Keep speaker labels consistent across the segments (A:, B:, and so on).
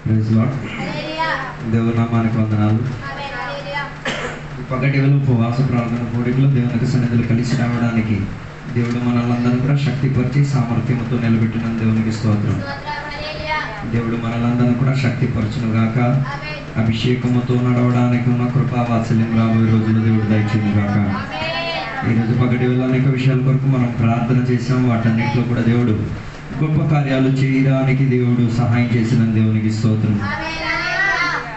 A: Praise lord. దేవుని నామానికి వందనాలు. పగటి వేళ ఉపవాస ప్రార్థన కోరికలో దేవునికి సన్నిధిలో కలిసి రావడానికి దేవుడు మనల్లందరూ కూడా శక్తిపరిచి సామర్థ్యంతో నిలబెట్టిన దేవునికి స్తోత్రం. దేవుడు మనల్లందరూ కూడా శక్తిపరచును గాక. అభిషేకముతో నడవడానికి ఉన్న కృపా వాత్సల్యం రాబోయే రోజుల్లో దేవుడు దయచేయును గాక. ఈరోజు పగటి వేళ అనేక విషయాల కొరకు మనం ప్రార్థన చేసాం. వాటన్నిటిలో కూడా దేవుడు గొప్ప కార్యాలు చేయడానికి దేవుడు సహాయం చేసిన దేవునికి స్తోత్రం.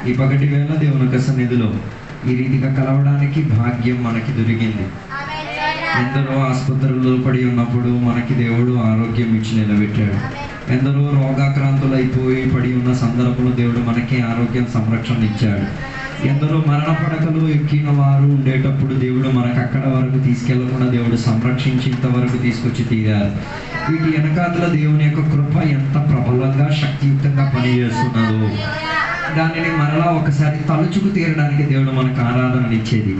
A: ఈ పగటి వేళ దేవుని యొక్క సన్నిధిలో ఈ రీతిగా కలవడానికి భాగ్యం మనకి దొరికింది. ఎందరో ఆసుపత్రుల్లో పడి ఉన్నప్పుడు మనకి దేవుడు ఆరోగ్యం ఇచ్చి నిలబెట్టాడు. ఎందరో రోగాక్రాంతులైపోయి పడి ఉన్న సందర్భంలో దేవుడు మనకి ఆరోగ్యం సంరక్షణ ఇచ్చాడు. ఎందరో మరణ పడకలు ఎక్కిన వారు ఉండేటప్పుడు దేవుడు మనకు అక్కడ వరకు తీసుకెళ్లకుండా దేవుడు సంరక్షించి ఇంతవరకు తీసుకొచ్చి తీరారు. వీటి వెనకాతల దేవుని యొక్క కృప ఎంత ప్రబలంగా శక్తియుక్తంగా పనిచేస్తున్నదో దానిని మరలా ఒకసారి తలుచుకు తీరడానికి దేవుడు మనకు ఆరాధననిచ్చేది.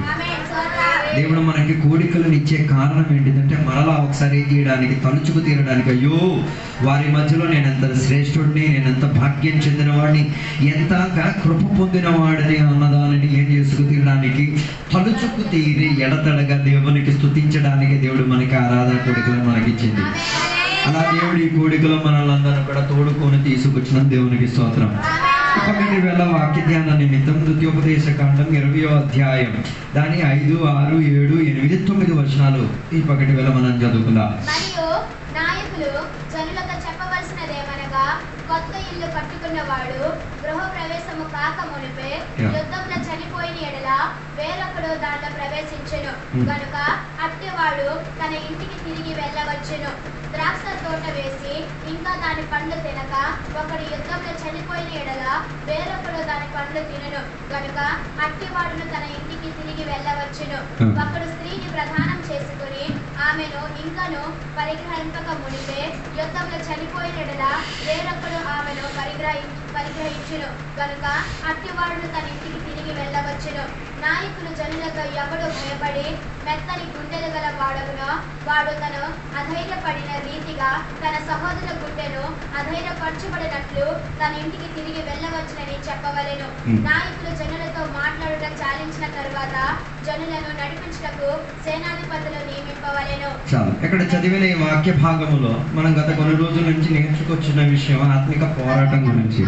A: దేవుడు మనకి కోరికలను ఇచ్చే కారణం ఏంటిదంటే మరలా ఒకసారి ఏం చేయడానికి, తలుచుకు తీరడానికి. అయ్యో, వారి మధ్యలో నేను ఎంత శ్రేష్ఠుడిని, నేను ఎంత భాగ్యం చెందినవాడిని, ఎంత కృప పొందినవాడిని అన్నదానిని ఏం చేసుకు తీరడానికి, తలుచుకు తీరి ఎడతడగా దేవునికి స్తుతించడానికి దేవుడు మనకి ఆరాధన కోరికలను మనకిచ్చింది. అలా దేవుడు ఈ కోరికలో మనల్ని కూడా తోడుకొని తీసుకొచ్చిన దేవునికి స్తోత్రం. పగటి వేళ వాక్య ధ్యాన నిమిత్తం ద్వితీయోపదేశ కాండం 20వ అధ్యాయం దాని 5, 6, 7, 8, 9 వచనాలు ఈ పగటి వేళ మనం చదువుకుందాం.
B: నాయకులు జనులకు చెప్పవలసినదేమనగా, కొత్త ఇల్లు కట్టుకున్నవాడు గృహ ప్రవేశము కాక మునిపే యుద్ధంలో చనిపోయిన ఎడల వేరొకడు దాంట్లో ప్రవేశించెను కనుక అట్టివాడు తన ఇంటికి తిరిగి వెళ్ళవచ్చును. ద్రాక్ష తోట వేసి ఇంకా దాని పండ్లు తినక ఒకడు యుద్ధంలో చనిపోయిన ఎడల వేరొకడు దాని పండ్లు తినను కనుక అట్టివాడును తన ఇంటికి తిరిగి వెళ్ళవచ్చును. ఒకడు స్త్రీని ప్రదానం చేసుకుని ఆమెను ఇంకను పరిగ్రహింపక మునిపే యుద్ధంలో చనిపోయిన ఎడల వేరొకడు ఆమెను పరిగ్రహించును కనుక అట్టివాడును తన ఇంటికి తిరిగి వెళ్ళవచ్చును. నాయకులు జనులతో ఎవడు భయపడి మెత్తని గుండెలు గల వాడగునో వాడు తను అధైర్యపడిన రీతిగా తన సహోదరుల గుండెను అధైర్యపరచబడినట్లు తన ఇంటికి తిరిగి వెళ్ళవచ్చునని చెప్పవలెను. నాయకులు జనులతో మాట్లాడుట చాలించిన తరువాత జనులను నడిపించుటకు సేనాధిపతులు నియమింపవలెను.
A: చాలు. ఇక్కడ చదివిన ఈ వాక్య భాగములో మనం గత కొన్ని రోజుల నుంచి నేర్చుకొచ్చిన విషయం ఆత్మిక పోరాటం గురించి.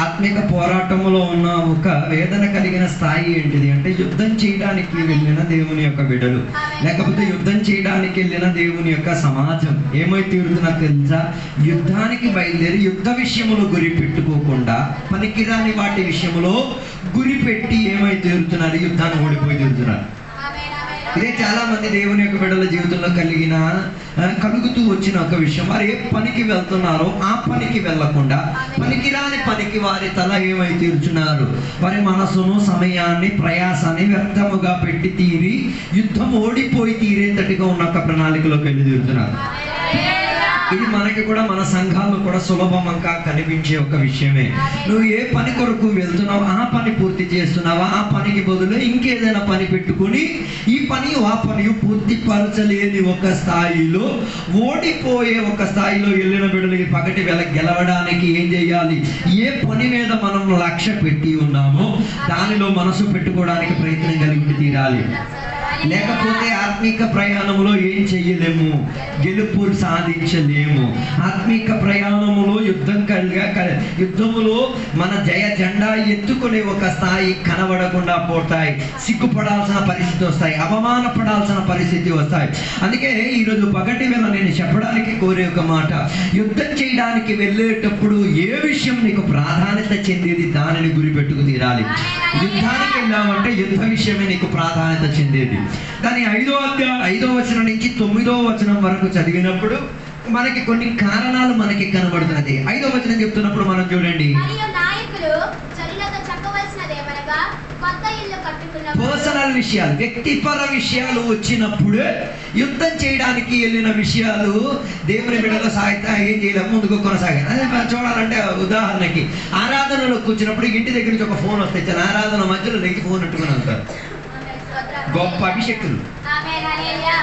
A: ఆత్మిక పోరాటంలో ఉన్న ఒక వేదన కలిగిన స్థాయి ఏంటిది అంటే, యుద్ధం చేయడానికి వెళ్ళిన దేవుని యొక్క బిడ్డలు, లేకపోతే యుద్ధం చేయడానికి వెళ్ళిన దేవుని యొక్క సమాజం ఏమై తీరుతున్నా తెలుసా? యుద్ధానికి బయలుదేరి యుద్ధ విషయంలో గురి పెట్టుకోకుండా పనికిరాని వాటి విషయంలో గురి పెట్టి ఏమై తీరుతున్నారు? యుద్ధాన్ని ఓడిపోయి తీరుతున్నారు. ఇదే చాలా మంది దేవుని యొక్క బిడ్డల జీవితంలో కలుగుతూ వచ్చిన ఒక విషయం. వారు ఏ పనికి వెళ్తున్నారో ఆ పనికి వెళ్లకుండా పనికిరాని పనికి వారి తల ఏమై తీర్చున్నారు? వారి మనసును, సమయాన్ని, ప్రయాసాన్ని వ్యర్థముగా పెట్టి తీరి యుద్ధం ఓడిపోయి తీరేంతటిగా ఉన్న ఒక ప్రణాళికలోకి వెళ్ళి తీరుతున్నారు. ఇది మనకి కూడా, మన సంఘాల్లో కూడా సులభంగా కనిపించే ఒక విషయమే. నువ్వు ఏ పని కొరకు వెళ్తున్నావు, ఆ పని పూర్తి చేస్తున్నావా? ఆ పనికి బదులు ఇంకేదైనా పని పెట్టుకుని ఈ పని ఆ పని పూర్తి పరచలేని ఒక స్థాయిలో, ఓడిపోయే ఒక స్థాయిలో వెళ్ళిన బిడ్డలకి పగటి వేళ గెలవడానికి ఏం చేయాలి? ఏ పని మీద మనం లక్ష్య పెట్టి ఉన్నామో దానిలో మనసు పెట్టుకోవడానికి ప్రయత్నం కలిగి తీరాలి. లేకపోతే ఆత్మీక ప్రయాణంలో ఏం చెయ్యలేము, గెలుపు సాధించలేము. ఆత్మీక ప్రయాణములో యుద్ధములో మన జయ జెండా ఎత్తుకునే ఒక స్థాయి కనబడకుండా పోతాయి. సిగ్గుపడాల్సిన పరిస్థితి వస్తాయి, అవమానపడాల్సిన పరిస్థితి వస్తాయి. అందుకే ఈరోజు పగటి వేళ నేను చెప్పడానికి కోరే ఒక మాట, యుద్ధం చేయడానికి వెళ్ళేటప్పుడు ఏ విషయం నీకు ప్రాధాన్యత చెందేది దానిని గురిపెట్టుకు తీరాలి. యుద్ధానికి వెళ్ళామంటే యుద్ధ విషయమే నీకు ప్రాధాన్యత చెందేది. దాని 5వ వచనం నుంచి 9వ వచనం వరకు చదివినప్పుడు మనకి కొన్ని కారణాలు మనకి కనబడుతున్నది. 5వ వచనం చెప్తున్నప్పుడు మనం చూడండి, పర్సనల్ విషయాలు, వ్యక్తిపర విషయాలు వచ్చినప్పుడు యుద్ధం చేయడానికి వెళ్ళిన విషయాలు దేవుని బిడ్డల సాహిత్యం ఏం చేయలేము, ముందుకు కొనసాగాలి. అదే చూడాలంటే ఉదాహరణకి ఆరాధనలోకి వచ్చినప్పుడు ఇంటి దగ్గర నుంచి ఒక ఫోన్ వస్తే ఆరాధన మధ్యలో నెక్కి ఫోన్ పెట్టుకుని వెళ్తారు. గొప్ప అభిషేకులు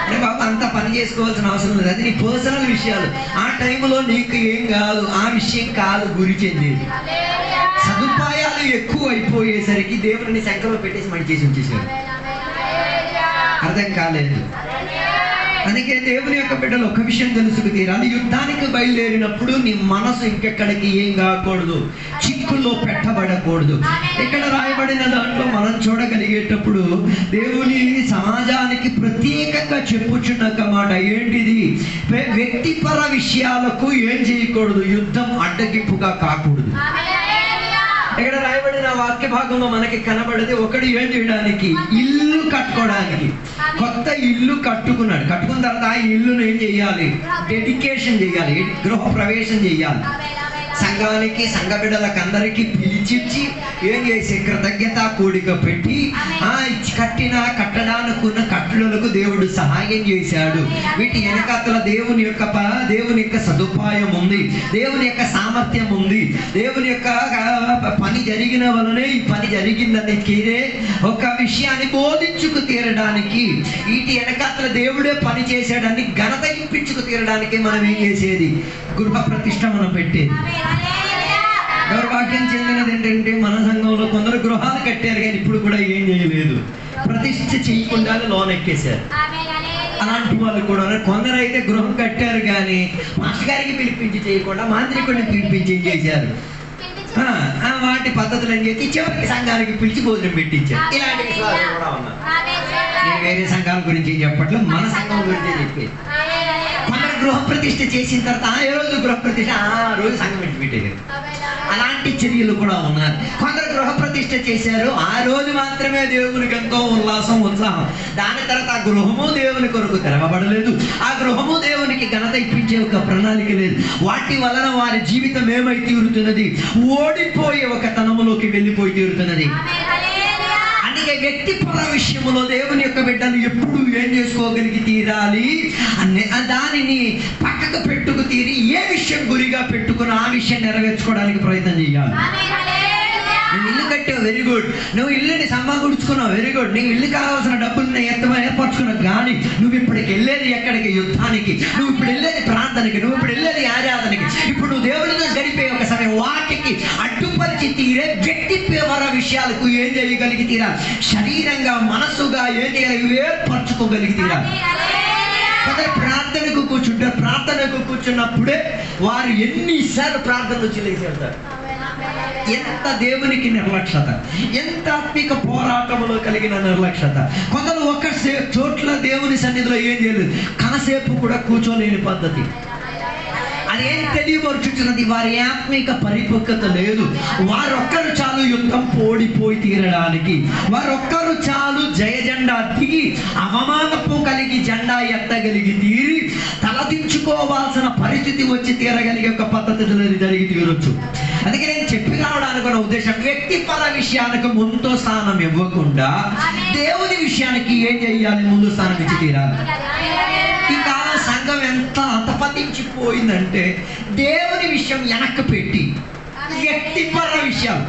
A: అంటే బాబు అంత పని చేసుకోవాల్సిన అవసరం లేదు. అది నీ పర్సనల్ విషయాలు. ఆ టైంలో నీకు ఏం కాదు, ఆ విషయం కాదు గురి చెందేది. సదుపాయాలు ఎక్కువ అయిపోయేసరికి దేవుడిని శంకలో పెట్టేసి మడి చేసి ఉంచేసారు. అర్థం కాలేదు. అందుకే దేవుని యొక్క బిడ్డలు ఒక విషయం తెలుసుకు తీరాలి. యుద్ధానికి బయలుదేరినప్పుడు నీ మనసు ఇంకెక్కడికి ఏం కాకూడదు, చిక్కుల్లో పెట్టబడకూడదు. ఇక్కడ రాయబడిన దాంట్లో మనం చూడగలిగేటప్పుడు దేవుని సమాజానికి ప్రత్యేకంగా చెప్పుచున్న మాట ఏంటిది? వ్యక్తిపర విషయాలకు ఏం చేయకూడదు, యుద్ధం అడ్డగింపుగా కాకూడదు. ఇక్కడ రాయబడిన వాక్య భాగంలో మనకి కనబడేది, ఒకడు ఏం చేయడానికి, ఇల్లు కట్టుకోవడానికి. కొత్త ఇల్లు కట్టుకున్నాడు. కట్టుకున్న తర్వాత ఆ ఇల్లును ఏం చేయాలి, డెడికేషన్ చేయాలి, గృహ ప్రవేశం చేయాలి. సంఘానికి, సంఘ బిడ్డలకు అందరికీ పిలిచిచ్చి ఏం చేసి కృతజ్ఞత కూడిక పెట్టి కట్టిన కట్టడానికి ఉన్న కట్టడలకు దేవుడు సహాయం చేశాడు. వీటి వెనకాతల దేవుని యొక్క సదుపాయం ఉంది, దేవుని యొక్క సామర్థ్యం ఉంది. దేవుని యొక్క పని జరిగిన వలనే ఈ పని జరిగిందని ఒక విషయాన్ని బోధించుకు తీరడానికి, వీటి వెనకాతల దేవుడే పని చేశాడని ఘనత ఇప్పించుకు తీరడానికి మనం ఏం చేసేది, గృహ ప్రతిష్ట మనం పెట్టేది. దౌర్భాగ్యం చెందినది ఏంటంటే మన సంఘంలో కొందరు గృహాలు కట్టారు కానీ ఇప్పుడు కూడా ఏం చేయలేదు, ప్రతిష్ఠ చేయకుండా లోన్ ఎక్కేశారు. అలాంటి వాళ్ళు కూడా కొందరు అయితే గృహం కట్టారు కానీ మాస్టర్ గారికి పిలిపించి చేయకుండా మాంత్రికుడిని పిలిపించి ఏం చేశారు, వాటి పద్ధతులు అని చెప్పి చివరికి సంఘానికి పిలిచి భోజనం పెట్టించారు. ఇలాంటి విషయాలు కూడా ఉన్నారు. నేను వేరే సంఘాల గురించి చెప్పట్లేదు, మన సంఘం గురించి చెప్పేది. కొందరు గృహ ప్రతిష్ఠ చేసిన తర్వాత ఏ రోజు గృహ ప్రతిష్ఠ ఆ రోజు సంఘం విడిచిపెట్టారు. అలాంటి చర్యలు కూడా ఉన్నారు. కొందరు గృహ ప్రతిష్ఠ చేశారు, ఆ రోజు మాత్రమే దేవునికి ఎంతో ఉల్లాసం ఉత్సాహం. దాని తర్వాత ఆ గృహము దేవుని కొరకు తెరవబడలేదు, ఆ గృహము దేవునికి ఘనత ఇప్పించే ఒక ప్రణాళిక లేదు. వాటి వలన వారి జీవితం ఏమై తీరుతున్నది, ఓడిపోయే ఒక తనములోకి వెళ్ళిపోయి తీరుతున్నది. అందుకే వ్యక్తిపర విషయంలో దేవుని యొక్క బిడ్డలు ఎప్పుడు ఏం చేసుకోగలిగి తీరాలి, దానిని పక్కకు పెట్టుకు తీరి ఏ విషయం గురిగా పెట్టుకుని ఆ విషయం నెరవేర్చుకోవడానికి ప్రయత్నం చేయాలి. నువ్వు ఇల్లు కట్టావు, వెరీ గుడ్. నువ్వు ఇల్లుని సమకూర్చుకున్నావు, వెరీ గుడ్. నీకు ఇల్లు కావాల్సిన డబ్బుల్ని ఏర్పరచుకున్నావు. కానీ నువ్వు ఇప్పటికి వెళ్ళేది ఎక్కడికి, యుద్ధానికి. నువ్వు ఇప్పుడు వెళ్ళేది ప్రార్థనకి, నువ్వు ఇప్పుడు వెళ్ళేది ఆరాధనకి. ఇప్పుడు నువ్వు దేవుడితో గడిపే ఒక సమయం వాటికి అడ్డుపరిచి తీరే వ్యక్తిపర విషయాలకు ఏం చేయగలిగి తీరాలి, శరీరంగా మనస్సుగా ఏం చేయాలి, ఏర్పరచుకోగలిగి తీరాలి. ప్రార్థనకు కూర్చుంటారు. ప్రార్థనకు కూర్చున్నప్పుడే వారు ఎన్నిసార్లు ప్రార్థనలు చెల్లేసి వెళ్తారు. ఎంత దేవునికి నిర్లక్ష్యత, ఎంత ఆత్మిక పోరాటంలో కలిగిన నిర్లక్ష్యత. కొందరు ఒక చోట్ల దేవుని సన్నిధిలో ఏం చేయలేదు, కాసేపు కూడా కూర్చోలేని పద్ధతి. అదేం తెలియపరుచుతున్నది, వారి ఆత్మిక పరిపక్వత లేదు. వారొక్కరు చాలు యుద్ధం ఓడిపోయి తీరడానికి, వారొక్కరు చాలు జయ జెండా దిగి అవమానపు కలిగి జెండా ఎత్తగలిగి తీరి తలదించుకోవాల్సిన పరిస్థితి వచ్చి తీరగలిగే ఒక పద్ధతి జరిగి తీరొచ్చు. అందుకే నేను చెప్పి రావడానికి ఉన్న ఉద్దేశం, వ్యక్తిపర విషయానికి ముందు స్థానం ఇవ్వకుండా దేవుని విషయానికి ఏం చేయాలి, ముందు స్థానం ఇచ్చి తీరాలి. ఈ కాలం సంఘం ఎంత అంతపతించిపోయిందంటే దేవుని విషయం వెనక్కి పెట్టి వ్యక్తిపర విషయాలు,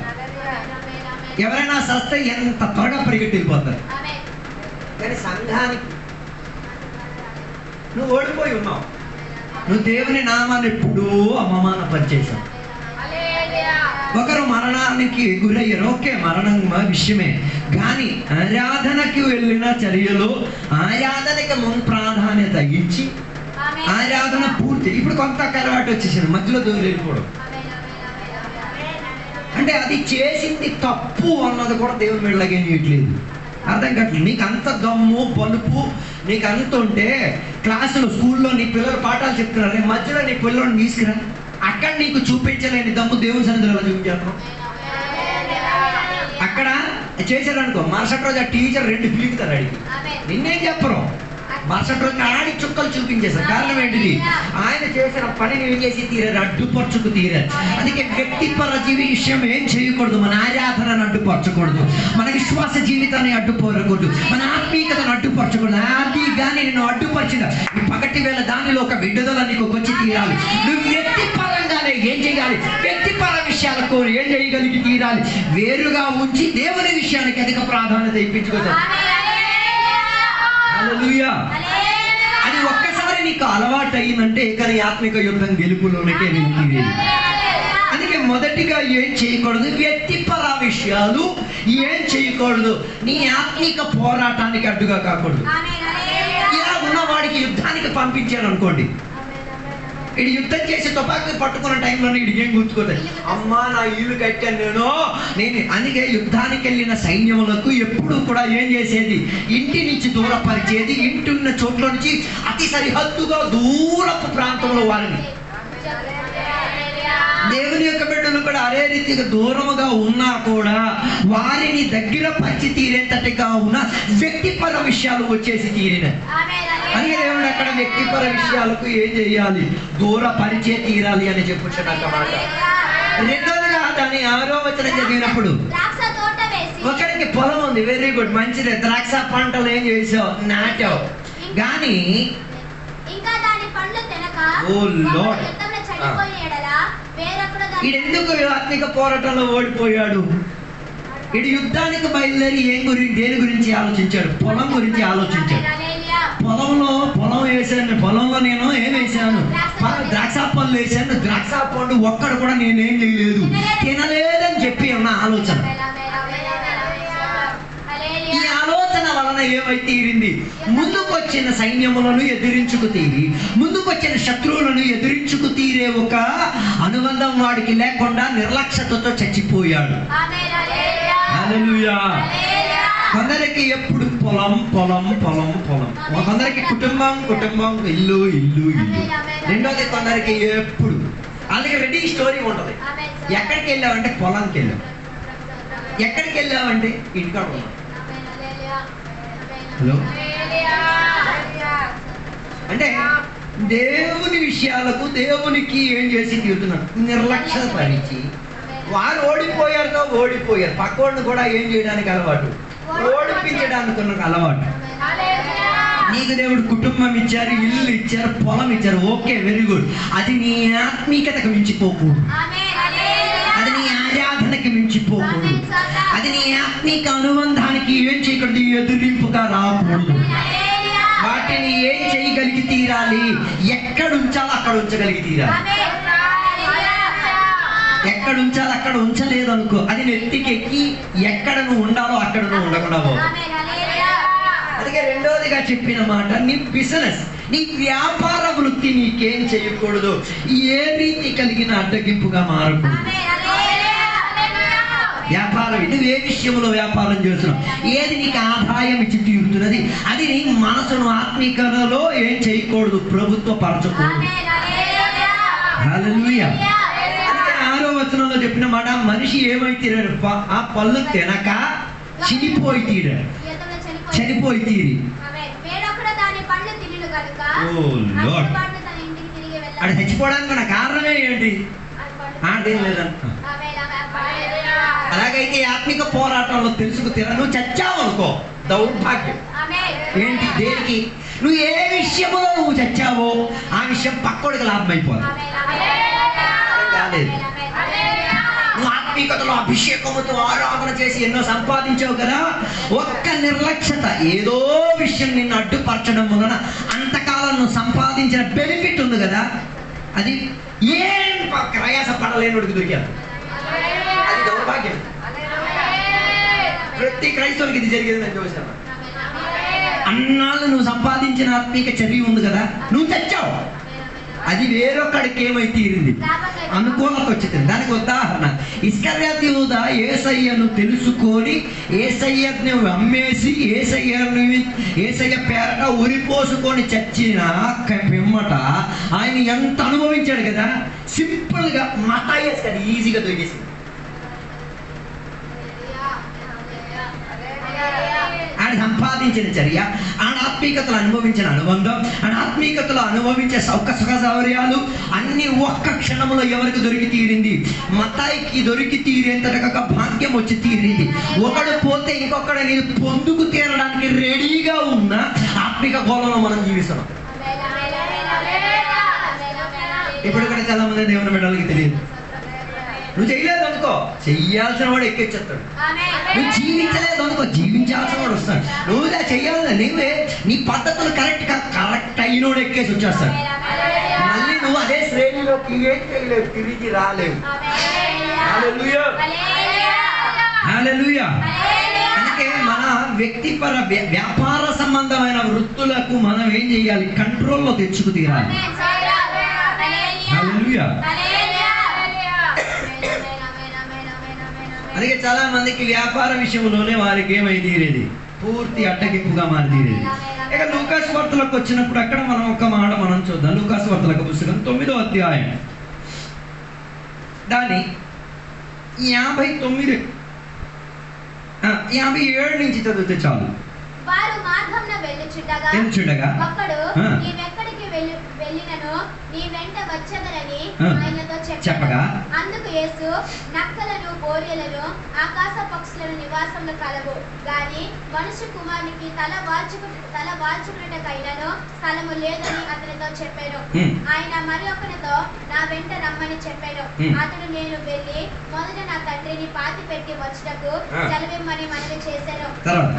A: ఎవరైనా సస్తే ఎంత త్వరగా పరిగెట్టిపోతారు. కానీ సంఘానికి నువ్వు ఓడిపోయి ఉన్నావు, నువ్వు దేవుని నామాన్ని ఎప్పుడూ అవమానపరిచేశావు. ఒకరు మరణానికి గురయ్యారు, ఓకే, మరణం విషయమే. కానీ ఆరాధనకి వెళ్ళిన చర్యలో ఆరాధనకి ముందు ప్రాధాన్యత ఇచ్చి ఆరాధన పూర్తి. ఇప్పుడు కొంత అలవాటు వచ్చేసారు, మధ్యలో దూరం వెళ్ళిపోవడం. అంటే అది చేసింది తప్పు అన్నది కూడా దేవుని మెడలాగే నీయట్లేదు. అర్థం కావట్లేదు. నీకు అంత దమ్ము బలుపు నీకు అంత ఉంటే క్లాసులో స్కూల్లో నీ పిల్లలు పాఠాలు చెప్తున్నారు, మధ్యలో నీ పిల్లలను తీసుకురా. అక్కడ నీకు చూపించలేని దమ్ము దేవుని సన్నిధిలో చూపించాను. అక్కడ చేశారనుకో, మరుసటి రోజు ఆ టీచర్ 2 పిలుపుతారు అడిగి, నిన్నేం చెప్పరు. మరుసటి రోజు ఆడి చుక్కలు చూపించేశారు. కారణం ఏంటిది, ఆయన చేసిన పనిని ఏం చేసి తీరారు, అడ్డుపరచుకు తీరారు. అందుకే వ్యక్తిపర విషయం ఏం చేయకూడదు, మన ఆరాధనను అడ్డుపరచకూడదు, మన విశ్వాస జీవితాన్ని అడ్డుపరకూడదు, మన ఆత్మీయతను అడ్డుపరచకూడదు. అది కానీ నేను అడ్డుపరిచిన ఈ పగటి వేళ దానిలో ఒక విడుదల నీకు వచ్చి తీరాలి. నువ్వు వ్యక్తిపరంగానే ఏం చేయాలి, వ్యక్తిపర విషయాలకు ఏం చేయగలిగి తీరాలి, వేరుగా ఉంచి దేవుని విషయానికి అధిక ప్రాధాన్యత ఇప్పించుకోవచ్చు. హల్లెలూయా. అది ఒక్కసారి నీకు అలవాటు అయ్యిందంటే కానీ ఆత్మిక యుద్ధం గెలుపులోనికే వెళ్తుంది. అందుకే మొదటిగా ఏం చేయకూడదు? వ్యక్తిపర విషయాలు ఏం చేయకూడదు? నీ ఆత్మీక పోరాటానికి అడ్డుగా కాకూడదు. ఇలా ఉన్నవాడికి యుద్ధానికి పంపించారు అనుకోండి, ఇడు యుద్ధం చేసి తుపాకీ పట్టుకున్న టైంలో ఇడికి ఏం గుర్తుకోతాయి? అమ్మా నా ఇల్లు కట్టాను నేను. అందుకే యుద్ధానికి వెళ్ళిన సైన్యములకు ఎప్పుడు కూడా ఏం చేసేది? ఇంటి నుంచి దూరపరిచేది. ఇంటి ఉన్న చోట్ల నుంచి అతి సరిహద్దుగా దూరపు ప్రాంతంలో వారిని. దేవుని యొక్క బిడ్డలు కూడా అదే రీతిగా దూరముగా ఉన్నా కూడా వారిని దగ్గర పరిచి తీరేంతటిగా ఉన్న వ్యక్తిపర విషయాలు వచ్చేసి తీరినాయి. అందుకే దేవుడు అక్కడ వ్యక్తిపర విషయాలకు ఏం చేయాలి? దూరపరిచే తీరాలి అని చెప్పుచున్నమాట. రెండోదిగా దాని 6వ వచనం చదివినప్పుడు, ఒకరికి పొలం ఉంది, వెరీ గుడ్, మంచిదే, ద్రాక్ష పంటలు ఏం చేసావు? నాటావు. కానీ ఈడెందుకు ఆత్మిక పోరాటంలో ఓడిపోయాడు? ఇడు యుద్ధానికి బయలుదేరి దేని గురించి ఆలోచించాడు? పొలం గురించి ఆలోచించాడు. పొలం వేసాను, పొలంలో నేను ఏం వేసాను? ద్రాక్ష పండ్లు వేసాను. ద్రాక్ష పండు ఒక్కడు కూడా నేనేం చేయలేదు, తినలేదని చెప్పి ఉన్న ఆలోచన. ఈ ఆలోచన వలన ఏమైతే తీరింది? ముందుకొచ్చిన సైన్యములను ఎదిరించుకు తీరి, ముందుకొచ్చిన శత్రువులను ఎదిరించుకు తీరే ఒక అనుబంధం వాడికి లేకుండా నిర్లక్ష్యతతో చచ్చిపోయాడు. హల్లెలూయా. కొందరికి ఎప్పుడు పొలం పొలం పొలం పొలం, కొందరికి కుటుంబం కుటుంబం, ఇల్లు ఇల్లు ఇల్లు. రెండోది కొందరికి ఎప్పుడు అలాగే రెడీ స్టోరీ ఉంటుంది. ఎక్కడికి వెళ్ళావంటే పొలంకి వెళ్ళావు, ఎక్కడికి వెళ్ళావంటే ఇంటికాడ ఉన్నావు. హలో, అంటే దేవుని విషయాలకు దేవునికి ఏం చేసి తీరుతున్నాడు? నిర్లక్ష్య పరిచి వారు ఓడిపోయారు. పక్కోడిని కూడా ఏం చేయడానికి అలవాటు? ఓడిపించడానికి ఉన్న అలవాటు. నీకు దేవుడు కుటుంబం ఇచ్చారు, ఇల్లు ఇచ్చారు, పొలం ఇచ్చారు, ఓకే, వెరీ గుడ్. అది నీ ఆత్మీయతకు మించిపోకూడదు, అది నీ ఆరాధనకి మించిపోకూడదు, అది నీ ఆత్మీక అనుబంధానికి ఏం చేయకూడదు? ఎదురింపుగా రాకూడదు. వాటిని ఏం చేయగలిగి తీరాలి? ఎక్కడ ఉంచాలో అక్కడ ఉంచగలిగి తీరాలి. ఎక్కడ ఉంచాలి అక్కడ ఉంచలేదు అనుకో, అది నెత్తికెక్కి ఎక్కడ నువ్వు ఉండాలో అక్కడ నువ్వు ఉండకుండా పో. అందుకే రెండోదిగా చెప్పిన మాట, నీ బిజినెస్, నీ వ్యాపార వృత్తి నీకేం చేయకూడదు? ఏ రీతి కలిగిన అడ్డగింపుగా మారకూడదు. వ్యాపారం, ఇది ఏ విషయంలో వ్యాపారం చేస్తున్నావు? ఏది నీకు ఆదాయం ఇచ్చి తీరుతున్నది? అది నీ మనసును ఆత్మీకతలో ఏం చేయకూడదు? ప్రభుత్వ పరచకూడదు. హల్లెలూయా. 6వ వచనంలో చెప్పిన మాట, మనిషి ఏమైతే ఆ పళ్ళు తినక చనిపోయి తీరాడు, చనిపోయి తీరి. అది చచ్చిపోవడానికి నా కారణమే ఏంటి? అలాగైతే ఆత్మిక పోరాటంలో తెలుసుకు తీరా. నువ్వు చచ్చావు అనుకో, దౌర్భాగ్యం. ఏంటి? దేనికి? నువ్వు ఏ విషయంలో నువ్వు చచ్చావో ఆ విషయం పక్కోడికి లాభం అయిపోదు. కాలేదు, నువ్వు ఆత్మీకతలో అభిషేకముతో ఆరాధన చేసి ఎన్నో సంపాదించావు కదా, ఒక్క నిర్లక్ష్యత, ఏదో విషయం నిన్ను అడ్డుపరచడం వలన అంతకాలం నువ్వు సంపాదించిన బెనిఫిట్ ఉంది కదా, అది ఏం ప్రయాస పడలేనుడికి దొరికాను. అది దౌర్భాగ్యం. ప్రతి క్రైస్తవునికి ఇది జరిగేది నేను చూసాను. అన్నాళ్ళు నువ్వు సంపాదించిన ఆత్మీక చర్య ఉంది కదా, నువ్వు చచ్చావు. అది వేరొక్కడికి ఏమై తీరింది? అనుకూలత వచ్చింది. దానికి ఉదాహరణ, ఇస్కర్యోతు యూదా యేసయ్యను తెలుసుకొని యేసయ్యను అమ్మేసి యేసయ్య పేరట ఉరిపోసుకొని చచ్చిన పిమ్మట ఆయన ఎంత అనుభవించాడు కదా. సింపుల్గా మతాయేసు కదా, ఈజీగా దొరికేసింది. ఆయన సంపాదించిన చర్య, ఆయన ఆత్మీకతలు అనుభవించిన అనుబంధం, ఆయన ఆత్మీకతలు అనుభవించే సుఖ సౌకర్యాలు అన్ని ఒక్క క్షణంలో ఎవరికి దొరికి తీరింది? మతాయికి దొరికి తీరేంతగా భాగ్యం వచ్చి తీరింది. ఒకడు పోతే ఇంకొకడు నేను పొందుకు తీరడానికి రెడీగా ఉన్న ఆత్మిక గోళంలో మనం జీవిస్తున్నాం. ఇప్పుడు కూడా చాలా మంది దేవుని బిడ్డలకి తెలియదు. నువ్వు చేయలేదు అనుకో, చెయ్యాల్సిన వాడు ఎక్కిచ్చేస్తాడు. నువ్వు జీవించలేదు అనుకో, జీవించాల్సిన వాడు వస్తాడు. నువ్వు చెయ్యాలి, నువ్వే నీ పద్ధతులు కరెక్ట్ అయినోడు ఎక్కేసి వచ్చేస్తాడు. మళ్ళీ నువ్వు అదే శ్రేణిలోకి ఏం చేయలేవు, తిరిగి రాలేవు. హల్లెలూయా. అందుకే మన వ్యక్తిపర వ్యాపార సంబంధమైన వృత్తులకు మనం ఏం చేయాలి? కంట్రోల్లో తెచ్చుకు తీరాలి. హల్లెలూయా. అందుకే చాలా మందికి వ్యాపార విషయంలోనే వారికి ఏమై తీరేది? పూర్తి అడ్డగింపుగా మారి తీరేది. ఇక లూకాసు వార్తలకు వచ్చినప్పుడు అక్కడ మనం ఒక మాట మనం చూద్దాం. లూకాసు వార్తలకు పుస్తకం 9వ అధ్యాయం దాని 57 నుంచి చదివితే చాలు.
B: వారు మార్గంన వెళ్ళుచుండగా ఒకడు నీవెక్కడికి వెళ్ళినను నీ వెంట వచ్చెదరని ఆయనతో చెప్పగా, అందుకు యేసు, నక్కలను బోరెలను ఆకాశ పక్షులను నివాసంలో కలవు, గాని మనుష్య కుమారునికి తల వాల్చుకున్నటకైనను స్థలము లేదని అతనితో చెప్పాను. ఆయన మరి ఒకనితో నా వెంట రమ్మని చెప్పాను. అతడు నేను వెళ్ళి మొదట నా తండ్రిని పాతి పెట్టి వచ్చుటకు సెలవిమ్మని మనవి చేశాను.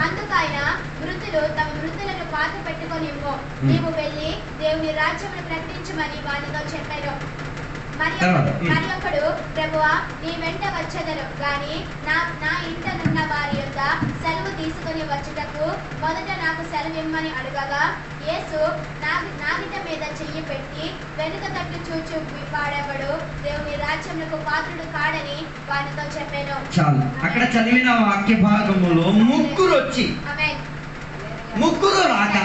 B: అందుకు ఆయన, మృతులు తమ మృతులను పాతి పెట్టుకొని నీవు వెళ్ళి దేవుని రాజ్యమును ప్రకటించమని వారితో చెప్పాను. మరి ఒకడు, ప్రభువా నీ వెంట వచ్చెదను, గాని నా ఇంటనున్న వారి యొక్క సెలవు తీసుకొని వచ్చుటకు మొదట నాకు సెలవిమ్మని అడగగా, యేసు నాగిట మీద చెయ్యి పెట్టి వెనుక తట్టు చూచు వాడెవడు దేవుని రాజ్యమునకు పాత్రుడు కాడని వారితో చెప్పాను.
A: చాలు. అక్కడ చదివిన వాక్య భాగములో ముగ్గురు రాక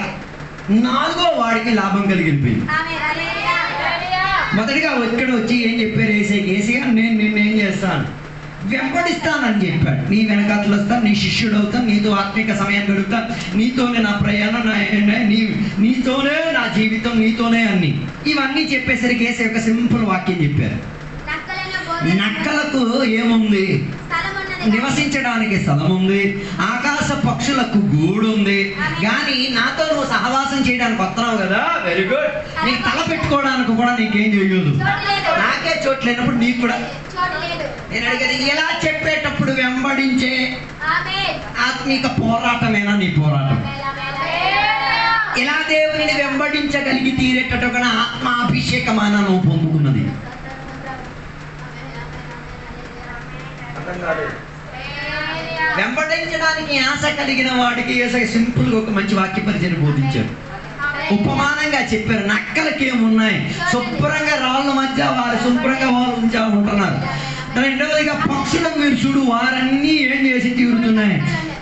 A: 4వ వాడికి లాభం కలిగిపోయింది. మొదటిగా ఇక్కడ వచ్చి ఏం చెప్పారు? ఏసయ్య నేను నిన్ను ఏం చేస్తాను? వెంబడిస్తానని చెప్పాడు. నీ వెనకాతలు వస్తాను, నీ శిష్యుడు అవుతాను, నీతో ఆత్మిక సమయం గడుపుతాను, నీతోనే నా ప్రయాణం, నీతోనే నా జీవితం, నీతోనే అన్ని. ఇవన్నీ చెప్పేసరికి ఏసయ్య ఒక సింపుల్ వాక్యం చెప్పారు. నక్కలకు ఏముంది? నివసించడానికి స్థలం ఉంది, ఆకాశ పక్షులకు గూడు ఉంది, కానీ నాతో నువ్వు సహవాసం చేయడానికి వస్తున్నావు కదా, వెరీ గుడ్. నీకు తల పెట్టుకోవడానికి కూడా నీకేం చేయదు. నాకే చోటు లేనప్పుడు నీకు కూడా. నేను అడిగేది, ఇలా చెప్పేటప్పుడు వెంబడించే ఆత్మిక పోరాటమేనా నీ పోరాటం? ఇలా దేవుని వెంబడించగలిగి తీరేటట్టు కూడా ఆత్మాభిషేకమాన నువ్వు పొందుకున్నది. వెంబడించడానికి ఆశ కలిగిన వాడికి యేసయ్య సింపుల్ గా ఒక మంచి వాక్య పరిచయం బోధించారు. ఉపమానంగా చెప్పారు. నక్కలకి ఏమున్నాయి? శుభ్రంగా రాళ్ళ మధ్య వారు శుభ్రంగా వాళ్ళు ఉంటున్నారు. రెండవదిగా పక్షులకు మీరు చూడు, వారన్నీ ఏం చేసి తీరుతున్నాయి?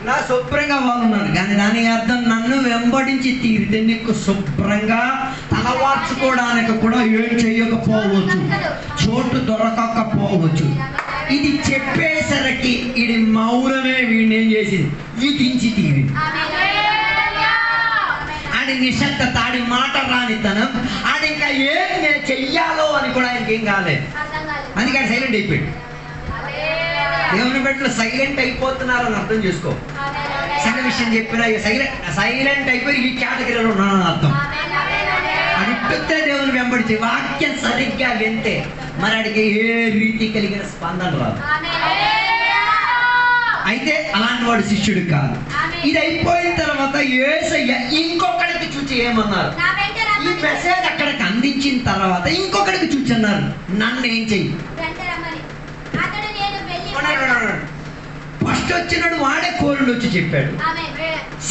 A: నా శుభ్రంగా వాళ్ళు ఉన్నారు. కానీ దాని అర్థం, నన్ను వెంబడించి తీరితే నీకు శుభ్రంగా తలవార్చుకోవడానికి కూడా ఏం చెయ్యకపోవచ్చు, చోటు దొరకకపోవచ్చు. ఇది చెప్పేసరికి ఇది మౌనమే వీడిని ఏం చేసింది? విధించి తీరి. ఆడి నిశ్శబ్దత, ఆడి మాట రానితనం, ఆడి ఇంకా ఏం నేను చెయ్యాలో అని కూడా ఆయనకి ఏం కాలేదు. అందుకని సైలెంట్ అయిపోయాడు. దేవుని బిడ్డలు సైలెంట్ అయిపోతున్నారు అని అర్థం చేసుకో. చిన్న విషయం చెప్పినా సైలెంట్ అయిపోయి ఈ కేటగిరీలో ఉన్నానని అర్థం. అడిగితే దేవుని వెంబడిచి వాక్యం సరిగ్గా వింటే మరి అడిగి ఏ రీతి కలిగిన స్పందన రాదు. అయితే అలాంటి వాడు శిష్యుడు కాదు. ఇది అయిపోయిన తర్వాత యేసయ్య ఇంకొకడికి చూచి ఏమన్నారు? ఈ మెసేజ్ అక్కడికి అందించిన తర్వాత ఇంకొకడికి చూచి అన్నారు, నన్ను ఏం చెయ్యి. ఫస్ట్ వచ్చినాడు వాడే కోరుడు వచ్చి చెప్పాడు.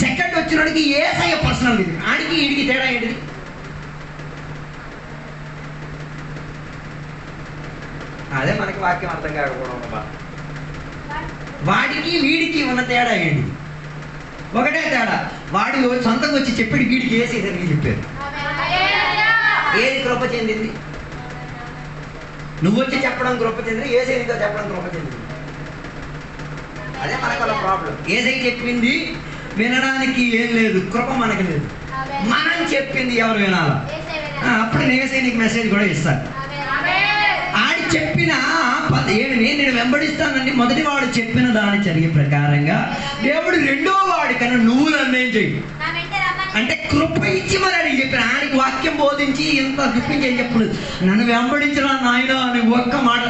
A: సెకండ్ వచ్చినాడికి యేసయ్య పర్సనల్. ఆడికి ఈడికి తేడా ఏంటిది? అదే మనకి వాక్యం అర్థం కాకపోవడం. వాడికి వీడికి ఉన్న తేడా ఏంటి? ఒకటే తేడా, వాడు సొంతంగా వచ్చి చెప్పాడు, వీడికి ఏసేదని చెప్పారు. ఏది కృప చెందింది? నువ్వు వచ్చి చెప్పడం కృప చెందింది, ఏసేదితో చెప్పడం కృప చెందింది. అదే మనకు ప్రాబ్లం. ఏసై చెప్పింది వినడానికి ఏం లేదు, కృప మనకి లేదు. మనం చెప్పింది ఎవరు వినాలా? అప్పుడు ఏసై నీకు మెసేజ్ కూడా ఇస్తాడు. ఆడి చెప్పిన నేను వెంబడిస్తానండి మొదటి వాడు చెప్పిన దాని జరిగే ప్రకారంగా దేవుడు రెండో వాడికన్నా నువ్వు నన్నేం చెయ్యి అంటే కృప ఇచ్చి మరి అడిగి చెప్పాను. ఆడికి వాక్యం బోధించి ఇంత దుఃఖించి ఏం చెప్పడు, నన్ను వెంబడించరా నాయన అని ఒక్క మాట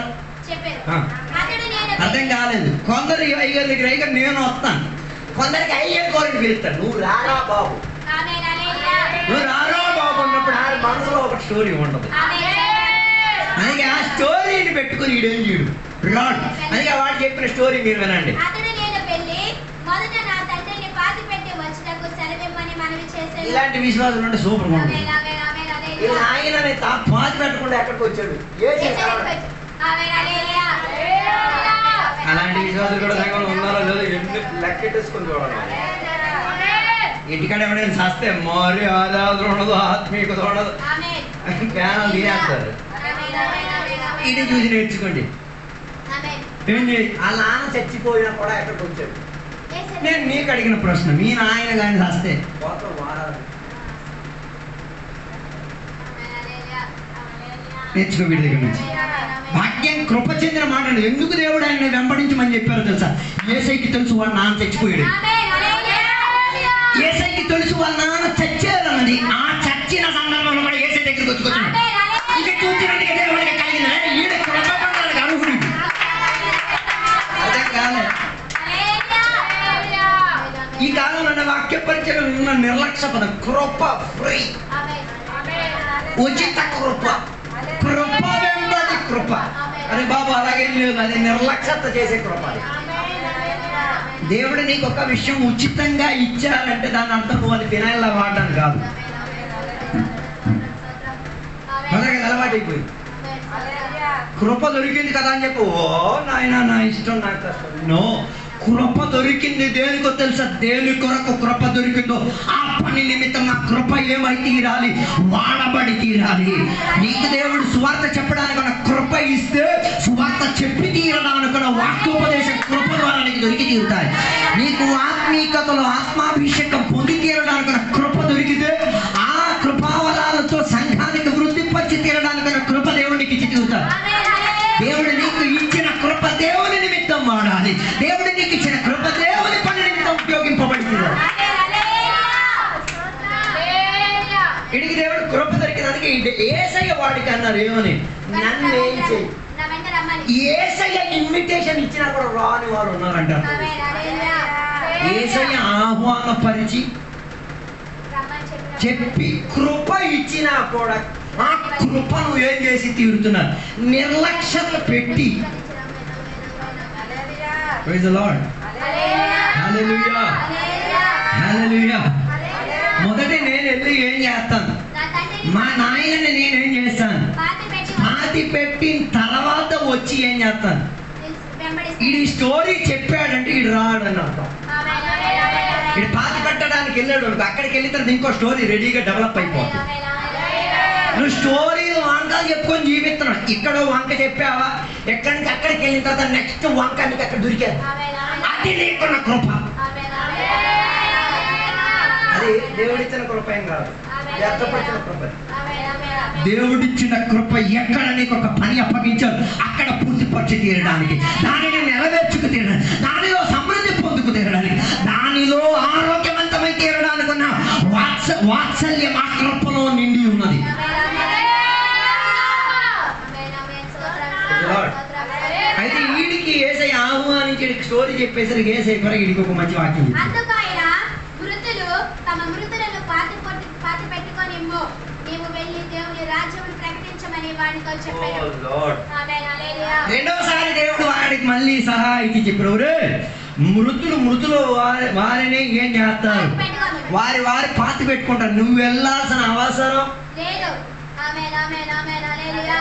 A: అర్థం కాలేదు. కొందరు అయ్యగారి దగ్గర అయ్యగారు నేను వస్తాను, కొందరికి అయ్యే కోరిక పిలుస్తాను, నువ్వు రారా బాబు, నువ్వు రారా బాబు అన్నప్పుడు ఆడి మనసులో ఒక స్టోరీ ఉండదు. అందుకే ఆ స్టోరీని పెట్టుకుని ఈడేం చేయడు రాడు. అందుకే వాడు చెప్పిన స్టోరీ మీరు వినండి.
B: మొదట నా తండ్రిని పాతిపెట్టి వచ్చుటకు సెలవిమ్మని మనవి చేశాను.
A: ఇలాంటి విశ్వాసం అంటే సూపర్ గా ఉంటుంది.
B: ఆమేన్, ఆమేన్, ఆమేన్, హల్లెలూయా.
C: ఇలా ఆయననే పాతి పెట్టకుండా ఎక్కడికి వచ్చాడు?
B: ఆమేన్, హల్లెలూయా.
A: అలాంటి విశ్వాసం కూడా సంఘంలో ఉన్నారో లేదో
C: ఎన్ని లెక్కెట్టేసుకొని చూడాలి.
A: ఇంటికాడ ఎవడైనా చేస్తే మరి ఆరాధన ఉండదు, ఆత్మీయత ఉండదు,
B: ఆమేన్,
A: ప్యానల్ తీసేస్తారు.
B: ఆమేన్, ఆమేన్, ఆమేన్, ఆమేన్.
A: ఇది చూసి నేర్చుకోండి.
B: ఆమేన్.
A: ఏం చేయి?
C: ఆ నాన్న చచ్చిపోయినా కూడా ఎక్కడికి వచ్చాడు?
B: యేసు
A: నేను మీకు అడిగిన ప్రశ్న, మీ నాయన కానీ చేస్తే
C: పోతాం వారాలు.
B: ఆమేన్, హల్లెలూయా. హల్లెలూయా.
A: నేర్చుకో వీడి దగ్గర నుంచి.
B: ఆమేన్, ఆమేన్, ఆమేన్.
A: వాక్యం కృప చెందిన మాట అండి. ఎందుకు దేవుడు ఆయన వెంబడించమని చెప్పారో తెలుసా? యేసయ్యకి తెలుసు వాళ్ళ నాన్న చచ్చిపోయాడు.
B: ఆమేన్, హల్లెలూయా.
A: యేసయ్యకి తెలుసు వాళ్ళ నాన్న చచ్చారన్నది. ఆ చచ్చిన సందర్భంలో కూడా యేసయ్య దగ్గరికి వచ్చుకొచ్చాడు.
B: ఆమేన్, హల్లెలూయా.
A: ఇక చూసినందుకు దేవుడికి కలిగిన ఈడ కృప పొందడానికి అర్హుడు. అర్థం కాలే.
B: హల్లెలూయా.
A: ఈ కాలంలో వాక్య పరిచయం ఉన్న నిర్లక్ష్య పదం కృప, ఫ్రీ,
B: ఆమేన్, ఆమేన్.
A: ఉచిత కృప, కృప వెంబడి కృప. అరే బాబు అలాగే లేదు, అది నిర్లక్ష్యత చేసే కృప. అది దేవుడు నీకు ఒక విషయం ఉచితంగా ఇచ్చారంటే దాని అర్థం నువ్వు అది ఫినాయిల్లా వాడడానికి కాదు. అలాగే అలవాటు అయిపోయి కృప దొరికింది కదా అని చెప్పి ఓ నాయన నా ఇష్టం నాకు కష్టం. నో, కృప దొరికింది దేనికో తెలుసా? దేని కొరకు కృప దొరికిందో ఆ పని నిమిత్తం ఆ కృప ఏమై తీరాలి? వాడబడి తీరాలి. నీకు దేవుడు సువార్త చెప్పడానికి ఉన్న కృప ఇస్తే సువార్త చెప్పి తీరడానికి ఉన్న వాక్యోపదేశం కృప ద్వారా నీకు దొరికి తీరుతాయి. నీకు ఆత్మీయతలో ఆత్మాభిషేకం పొంది తీరడానికి ఉన్న కృప దొరికితే ఆ కృపావరాలతో సంఘానికి వృద్ధిపరిచి తీరడానికి ఉన్న కృప దేవుడికి ఇచ్చి తీరుతాడు. దేవుడు నీకు ఇచ్చిన కృప దేవుని నిమిత్తం వాడాలి. దేవుడు నీకు ఇచ్చిన కృప దేవుని పని నిమిత్తం ఉపయోగింపబడుతుంది. ఇడికి దేవుడు కృప దొరికినందుకు యేసయ్య వాడికి అన్నారు ఏమని? నన్ను ఏం చెయ్యి. యేసయ్య ఇన్విటేషన్ ఇచ్చినా కూడా రాని వారు ఉన్నారంట. యేసయ్య ఆహ్వానపరిచి చెప్పి కృప ఇచ్చినా కూడా ఆ కృపను ఏం చేసి తీరుతున్నారు? నిర్లక్ష్యత పెట్టి. Praise the Lord. Hallelujah. Hallelujah. మొదటి నేను వెళ్ళి ఏం చేస్తాను? మా నాయనని నేనేం చేస్తాను? పాతి పెట్టిన తర్వాత వచ్చి ఏం చేస్తాను? ఇది స్టోరీ చెప్పాడంటే ఇది రాడని అర్థం. ఇది పాతి పెట్టడానికి వెళ్ళాడు, అక్కడికి వెళ్ళిన తర్వాత ఇంకో స్టోరీ రెడీగా డెవలప్ అయిపోతుంది. నువ్వు స్టోరీలు వంటలు చెప్పుకొని జీవిస్తున్నావు. ఇక్కడ వంక చెప్పావా, ఎక్కడి నుంచి అక్కడికి వెళ్ళిన తర్వాత నెక్స్ట్ వంక నీకు అక్కడ దొరికారు. అది నీకున్న కృప. అది దేవుడిచ్చిన కృప ఏం కాదు, వ్యర్థపరిచిన కృప. దేవుడిచ్చిన కృప ఎక్కడ నీకు ఒక పని అప్పగించాడు అక్కడ పూర్తిపరిచి తీరడానికి, దానిని నెరవేర్చుకు తీరడానికి, దానిలో సమృద్ధి పొందుకు తీరడానికి, దానిలో ఆరోగ్యవంతమై తీరడానికి ఉన్న వాత్సల్యం ఆ కృపలో నిండి ఉన్నది. అయితే వీడికి యేసయ్య ఆహ్వానించి స్టోరీ చెప్పేసరికి యేసయ్య కూడా వీడికి ఒక మంచి వాక్యం చెప్పాడు.
B: అందుకు ఆయన మృతులు తమ మృతులను పాతి పెట్టుకొని నీవు వెళ్ళి దేవుని రాజ్యమును ప్రకటించమని వాడితో చెప్పాడు. ఆమేన్, హల్లెలూయా.
A: రెండోసారి దేవుడు వాడికి మళ్ళీ సహా ఇచ్చి చెప్పాడు, మృతులు వారిని ఏం చేస్తారు? వారి పాతి పెట్టుకుంటారు. నువ్వు వెళ్ళాల్సిన అవసరం
B: లేదు. ఆమేన్, ఆమేన్, ఆమేన్, హల్లెలూయా.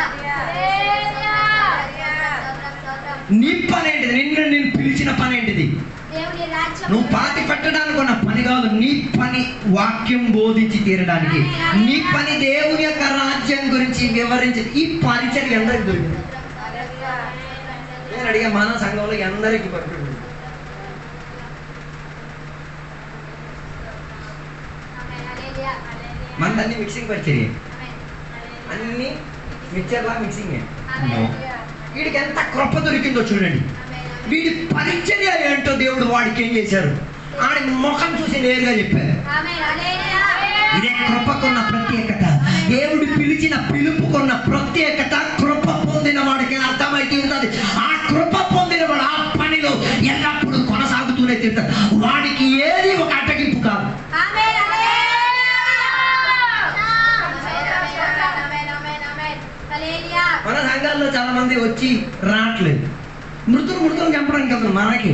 A: నీ పని ఏంటిది? నేను పిలిచిన పని ఏంటిది?
B: దేవుని రాజ్యం.
A: నువ్వు పాతి పెట్టడానికి ఉన్న పని కాదు, నీ పని వాక్యం బోధించి తీరడానికి, నీ పని దేవుని యొక్క రాజ్యం గురించి వివరించి. ఈ పరిచయం ఎందరికి దొరికింది? నేను అడిగా మన సంఘంలో ఎందరికి పడుతుంది? మనదన్నీ మిక్సింగ్ పరిచర్య, అన్ని మిక్చర్లా మిక్సింగ్. వీడికి ఎంత కృప దొరికిందో చూడండి. వీడి పరిచర్య ఏంటో దేవుడు వాడికి ఏం చేశారు? ఆడి ముఖం చూసి నేరుగా చెప్పారు. ఇదే కృపకున్న ప్రత్యేకత. దేవుడు పిలిచిన పిలుపుకున్న ప్రత్యేకత కృప పొందిన వాడికి అర్థమైతే ఉంటుంది. ఆ కృప పొందిన వాడు ఆ పనిలో ఎల్లప్పుడూ కొనసాగుతూనే తింటాడు. వాడికి ఏది ఒక అడ్డగింపు కాదు. మన సంఘాల్లో చాలా మంది వచ్చి రావట్లేదు. మృతులు చంపడానికి కదా మనకి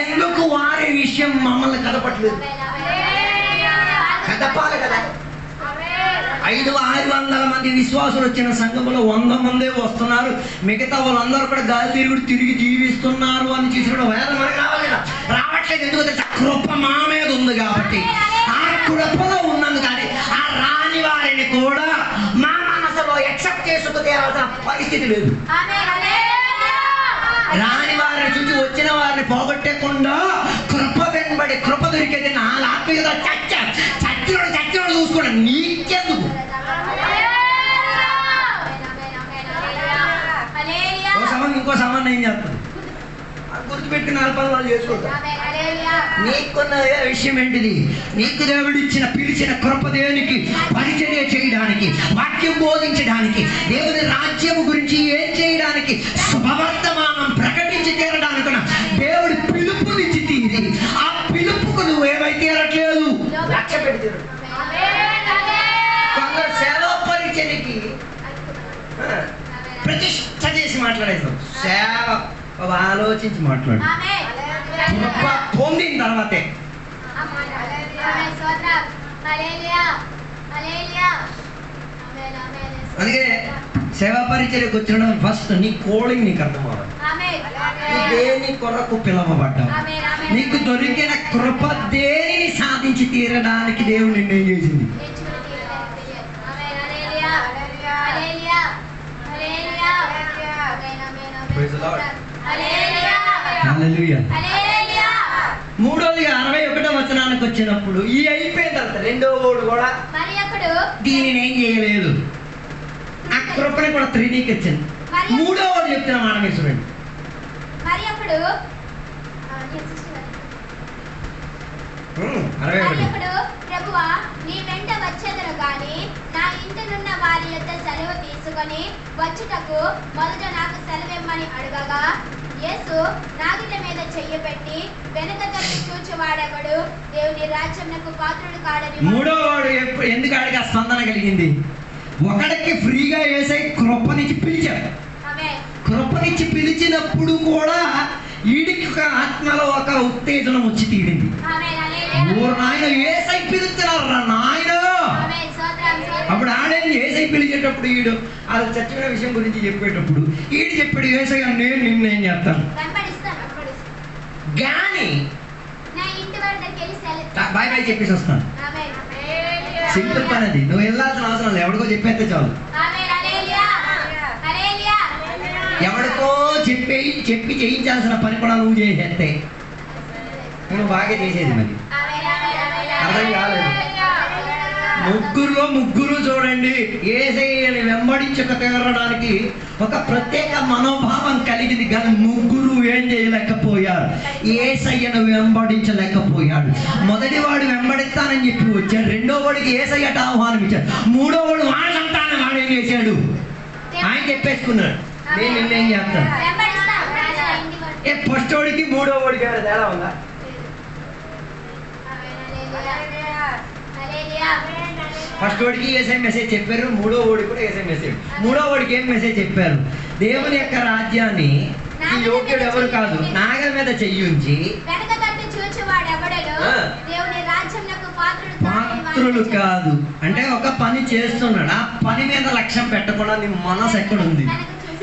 A: ఎందుకు వారి విషయం మమ్మల్ని కదపట్లేదు? కదపాలి కదా. 500-600 మంది విశ్వాసులు వచ్చిన సంఘంలో 100 మందే వస్తున్నారు, మిగతా వాళ్ళందరూ కూడా గాలి తిరిగి జీవిస్తున్నారు అని చూసిన వేద మనకి రావాలి కదా. రావట్లేదు ఎందుకు తెలుసా? కృప మా మీద ఉంది కాబట్టి. ఆ కృపలో ఉన్నందు కానీ ఆ రాని వారిని కూడా మా మనసులో ఎక్సెప్ట్ చేసుకునే పరిస్థితి లేదు. రాని వారిని చూసి వచ్చిన వారిని పోగొట్టకుండా కృప వెంబడి కృప దొరికేది నా ఆత్మీయత. చచ్చినోడు చూసుకోండి, నీకెందుకు? ఇంకో సంబంధం ఏం చేస్తాను గుర్తుపెట్టుకుని 4 పనులు వాళ్ళు చేసుకుంటారు. నీకున్న విషయం ఏంటిది? నీకు దేవుడు ఇచ్చిన పిలిచిన కృప దేనికి? పరిచర్య చేయడానికి, వాక్యం బోధించడానికి, దేవుని రాజ్యము గురించి ఏం చేయడానికి, శుభవర్తమానం ప్రకటించి తీరడానికి దేవుడి పిలుపునిచ్చి తీరి ఆ పిలుపుకు నువ్వు ఏమైతే తీరట్లేదు, లక్ష్య పెట్టి కొందరు సేవ పరిచర్యకి ప్రతిష్ట చేసి మాట్లాడేస్తాం. సేవ ఆలోచించి మాట్లాడు, పొందిన తర్వాతే. అందుకే సేవా పరిచర్యకు వచ్చిన ఫస్ట్ నీ కోడింగ్ నీకు అర్థం అవ్వాలి. దేని కొరకు పిలవబడ్డావు, నీకు దొరికిన కృప దేనిని సాధించి తీరడానికి దేవుడు నిర్ణయం చేసింది. మూడోదిగా 61వ వచనానికి వచ్చినప్పుడు ఈ అయిపోయిన తర్వాత రెండో ఓడు కూడా దీనిని ఏం చేయలేదు, ఆ కృపని కూడా త్రినీకరించింది. మూడో ఓడు చెప్తున్న మాట మీరు చూడండి.
B: ప్రభువా, నీ వెంట వచ్చేదను గాని నా ఇంటినున్న వారి యొద్ద సెలవు తీసుకొని వచ్చుటకు మొదట నాకు సెలవిమ్మని అడగగా, యేసు నాగిట మీద చెయ్యి పెట్టి వెనక తట్టు చూచువాడెవడు దేవుని రాజ్యమునకు పాత్రుడు కాడని.
A: మూడో వాడు ఎందుకు అడిగా స్పందన కలిగింది? ఒకడికి ఫ్రీగా యేసయ్య కృపనిచ్చి పిలిచాడు. కృపనిచ్చి పిలిచినప్పుడు కూడా వీడికి ఒక ఆత్మలో ఒక ఉత్తేజనం వచ్చి తీరింది. నాయన యేసయ్య పిలుస్తున్నారు నాయన. అప్పుడు ఆడేది యేసయ్య పిలిచేటప్పుడు వీడు అది చచ్చిన విషయం గురించి చెప్పేటప్పుడు వీడు చెప్పాడు, యేసయ్య నేను నిన్నేం చేస్తాను గాని బాయ్ బాయ్ చెప్పేసి వస్తాను. సింపుల్ పని అది, నువ్వు వెళ్ళాల్సిన అవసరం లేదు, ఎవరికో చెప్పేస్తే చాలు. ఎవరికో చెప్పి చేయించాల్సిన పని కూడా నువ్వు చేసేస్తే నువ్వు బాగా చేసేది. మరి అర్థం కాలేదు. ముగ్గురు చూడండి యేసయ్యని వెంబడించక తీరడానికి ఒక ప్రత్యేక మనోభావం కలిగింది, కానీ ముగ్గురు ఏం చేయలేకపోయారు, యేసయ్యను వెంబడించలేకపోయాడు. మొదటి వాడు వెంబడిస్తానని చెప్పి వచ్చాడు, రెండో వాడికి యేసయ్యట ఆహ్వానం ఇచ్చాడు, మూడో వాడు వాడి సంతానం వాడు ఏం చేశాడు, ఆయన చెప్పేసుకున్నాడు నేను నిన్నేం చేస్తాను. ఫస్ట్ వాడికి మూడో వాడికి తేడా ఉందా? ఫస్ట్ వాడికి యేసయ్య మెసేజ్ చెప్పారు, మూడో వాడికి కూడా యేసయ్య మెసేజ్. మూడో వాడికి ఏం మెసేజ్ చెప్పారు? దేవుని యొక్క రాజ్యాన్ని యోగ్యుడు ఎవరు కాదు, నాగల మీద చెయ్యుంచి పాత్రులు కాదు. అంటే ఒక పని చేస్తున్నాడు, ఆ పని మీద లక్ష్యం పెట్టకుండా నీ మనసు ఎక్కడుంది,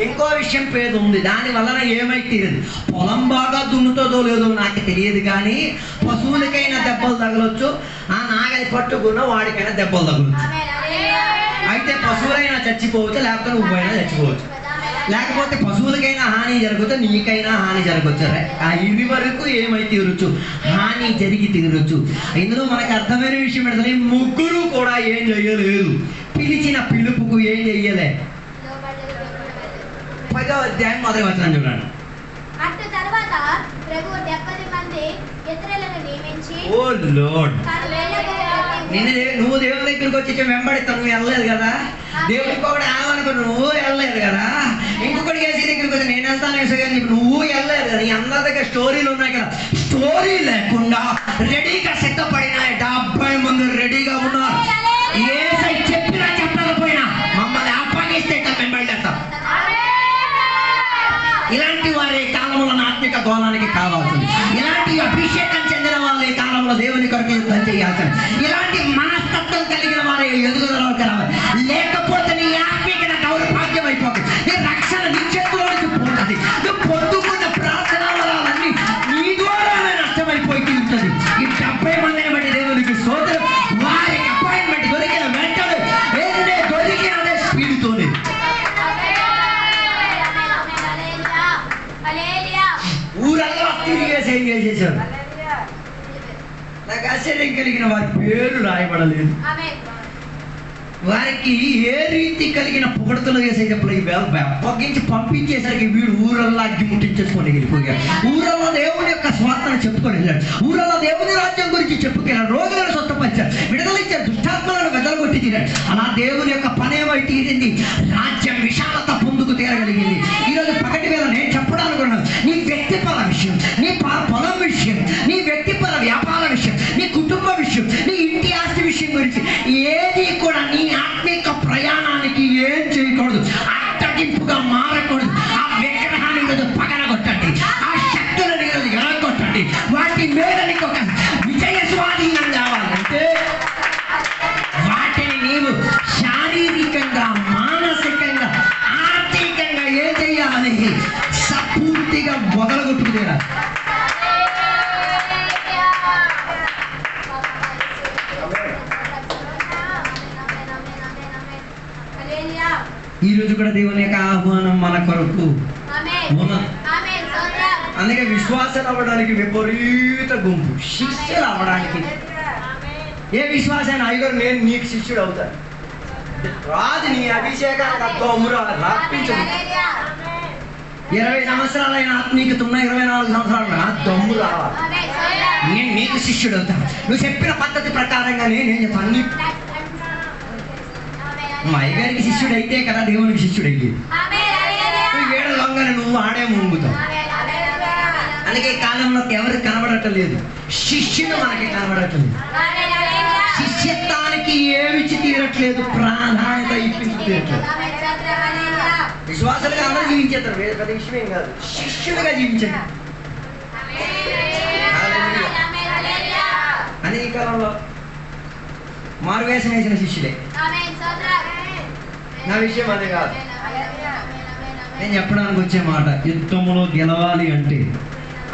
A: ఇంకో విషయం పేరు ఉంది, దాని వలన ఏమైతే పొలం బాగా దున్నుతుందో లేదో నాకు తెలియదు, కానీ పశువులకైనా దెబ్బలు తగలొచ్చు, ఆ నాగలి పట్టుకున్న వాడికైనా దెబ్బలు తగలొచ్చు. అయితే పశువులైనా చచ్చిపోవచ్చు, లేకపోతే నువ్వైనా చచ్చిపోవచ్చు, లేకపోతే పశువులకైనా హాని జరగచ్చు, నీకైనా హాని జరగచ్చు. ఇది వరకు ఏమైతే తీరొచ్చు, హాని జరిగి తీరొచ్చు. ఇందులో మనకు అర్థమైన విషయం ఏంటంటే ముగ్గురు కూడా ఏం చెయ్యలేదు, పిలిచిన పిలుపుకు ఏం చెయ్యలే. 10వ అధ్యాయం 1వ వచనం చూడండి.
B: అటు తర్వాత ప్రభువు 70 మంది ఇతరులను నియమించి,
A: ఓ లార్డ్, నువ్వు దేవుని దగ్గరికి వచ్చి వెంబడిస్తావు, నువ్వు వెళ్ళలేదు కదా, దేవుడికి ఒకటి ఆవనుకో నువ్వు వెళ్ళలేదు కదా, ఇంకొకటి యేసు దగ్గరికి వచ్చి నేను వెళ్తాను యేసు అని చెప్పి నువ్వు వెళ్ళలేదు కదా. ఈ అందరి దగ్గర స్టోరీలు ఉన్నాయి కదా, స్టోరీ లేకుండా రెడీగా సిద్ధపడిన 70 మంది రెడీగా ఉన్నారు. యేసయ్య చెప్పినా చెప్పకపోయినా మమ్మల్ని అప్పగిస్తే వెంబడిస్తాం. ఇలాంటి వారే గర్భగోళానికి కావాల్సింది. ఇలాంటి అభిషేకం చెందిన వాళ్ళు ఈ కాలంలో దేవుని కొరకు యుద్ధం చేయాల్సింది. ఇలాంటి మనస్తత్వం కలిగిన వారు ఎదుగుదలకి రావాలి. లేకపోతే నీ ఆత్మీక దౌర్భాగ్యం అయిపోతుంది. నీ రక్షణ నీ చేతిలోకి పోతుంది. నువ్వు పొందుకున్న ప్రార్థన వరాలన్నీ నీ ద్వారానే నష్టమైపోయి తీరుతుంది. ఈ 70 మందిని బట్టి దేవునికి స్తోత్రం. వారికి అపాయింట్మెంట్ దొరికిన వెంటనే దొరికినదే స్పీడ్తోనే ఊరల్లా తిరిగేసి ఏం చేసేసారు. నాకు ఆశ్చర్యం కలిగిన వారి పేరు రాయబడలేదు. వారికి ఏ రీతి కలిగిన పొగడతలు చేసేటప్పుడు అప్పగించి పంపించేసరికి వీడు ఊరల్లా అగ్గి ముట్టించేసుకొని వెళ్ళిపోయాడు. ఊరల్లో దేవుని యొక్క స్వార్థను చెప్పుకొని వెళ్ళాడు. ఊరల్లో దేవుని రాజ్యం గురించి చెప్పుకెళ్ళాడు. రోగులను స్వస్థపరిచాడు, విడుదల ఇచ్చాడు, దుష్టాత్మలను వెదలగొట్టి తీరాడు. అలా దేవుని యొక్క పనేమై తీరింది. రాజ్యం విశాలత పొందుకు తీరగలిగింది. ఈరోజు పగటి వేళ నేను చెప్పడానుకున్నాను, నీ వ్యక్తిపర విషయం, నీ పొలం విషయం, నీ వ్యక్తిపర వ్యాపార విషయం, నీ కుటుంబ విషయం, నీ ఇంటి ఆస్తి విషయం గురించి ఏది కూడా నీ ఆత్మిక ప్రయాణానికి ఏం చేయకూడదు. అట్టగింపుగా మారకూడదు. ఆ విగ్రహాన్ని ఈరోజు పగలగొట్టండి. ఆ శక్తులను ఈరోజు ఎరగొట్టండి. వాటి మీద నీకు ఒక విజయ స్వాధీనం కావాలంటే వాటిని నీవు శారీరకంగా, మానసికంగా, ఆర్థికంగా ఏం చేయాలని పూర్తిగా మొదలుగొట్టుకునేరా. ఈ రోజు కూడా దేవుని యొక్క ఆహ్వానం మన కొరకు. అందుకే విశ్వాసాలు అవ్వడానికి విపరీత గుంపు, శిష్యులు అవ్వడానికి ఏ విశ్వాసాన్ని అయ్యగారు నేను నీకు శిష్యుడు అవుతాను, రాజు నీ అభిషేకానికి దమ్మురా రాపించు. 20 సంవత్సరాలైన ఆత్మీయత ఉన్న 24 సంవత్సరాలు నా దమ్ము రావాలి. నేను నీకు శిష్యుడు అవుతాను. నువ్వు చెప్పిన పద్ధతి ప్రకారంగా నేను చెప్తాను. నువ్వు అయ్యగారికి శిష్యుడు అయితే కదా దేవునికి శిష్యుడు అయ్యి. నువ్వు ఏడు దొంగను నువ్వు ఆడే ముంగుతావు. అందుకే ఈ కాలంలో ఎవరికి కనబడటలేదు, శిష్యుడు మనకి కనబడట్లేదు. శిష్యత్వానికి ఏమిచ్చి తీరట్లేదు, ప్రాధాన్యత ఇప్పించి తీరట్లేదు. విశ్వాసాలుగా అందరూ జీవించేస్తారు, వేరే పెద్ద విషయం ఏం కాదు. శిష్యుడిగా జీవించండి. అని ఈ కాలంలో మారువేషం వేసిన శిష్యుడే. నా విషయం అదే కాదు. నేను చెప్పడానికి వచ్చే మాట, యుద్ధంలో గెలవాలి అంటే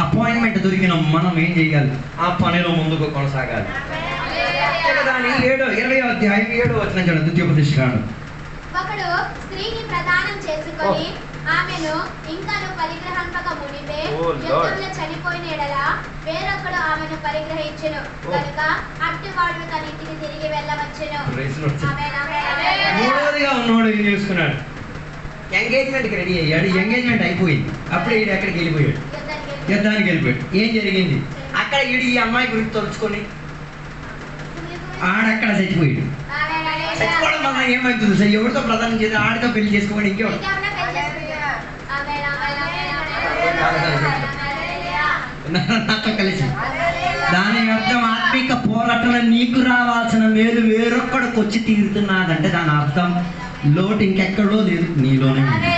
A: అపాయింట్మెంట్ దొరికిన మనం ఏం చేయాలి? ఆ పనిలో ముందుకు కొనసాగాలి. దాని 20వ అధ్యాయం 7వ వచనం చూడండి. ద్వితీయోపదేశకాండం.
B: ఒకడు స్త్రీని ప్రదానం చేసుకొని ఆమెను ఇంకను పరిగ్రహింపక మునిపే యుద్ధంలో చనిపోయిన ఎడల వేరొకడు ఆమెను పరిగ్రహించెను కనుక అట్టివాడు తన ఇంటికి తిరిగి వెళ్ళవచ్చును.
A: మూడవదిగా ఉన్నవాడు ఏం చేసుకున్నాడు? ఎంగేజ్మెంట్కి రెడీ అయ్యాడు. ఎంగేజ్మెంట్ అయిపోయింది. అప్పుడే ఈడు ఎక్కడికి వెళ్ళిపోయాడు? యుద్ధానికి వెళ్ళిపోయాడు. ఏం జరిగింది అక్కడ? ఈడు ఈ అమ్మాయి గురించి తలుచుకొని ఆడక్కడ చచ్చిపోయాడు. చచ్చిపోవడం వల్ల ఏమవుతుంది సార్? ఎవరితో ప్రధానం చేసి ఆడితో పెళ్లి చేసుకోవాలి. ఇంకెవరు నాతో కలిసి. దాని అర్థం ఆత్మిక పోరాటంలో నీకు రావాల్సిన మేలు వేరొక్కడికి వచ్చి తీరుతున్నదంటే దాని అర్థం లోటు ఇంకెక్కడో లేదు, నీలోనే ఉంది.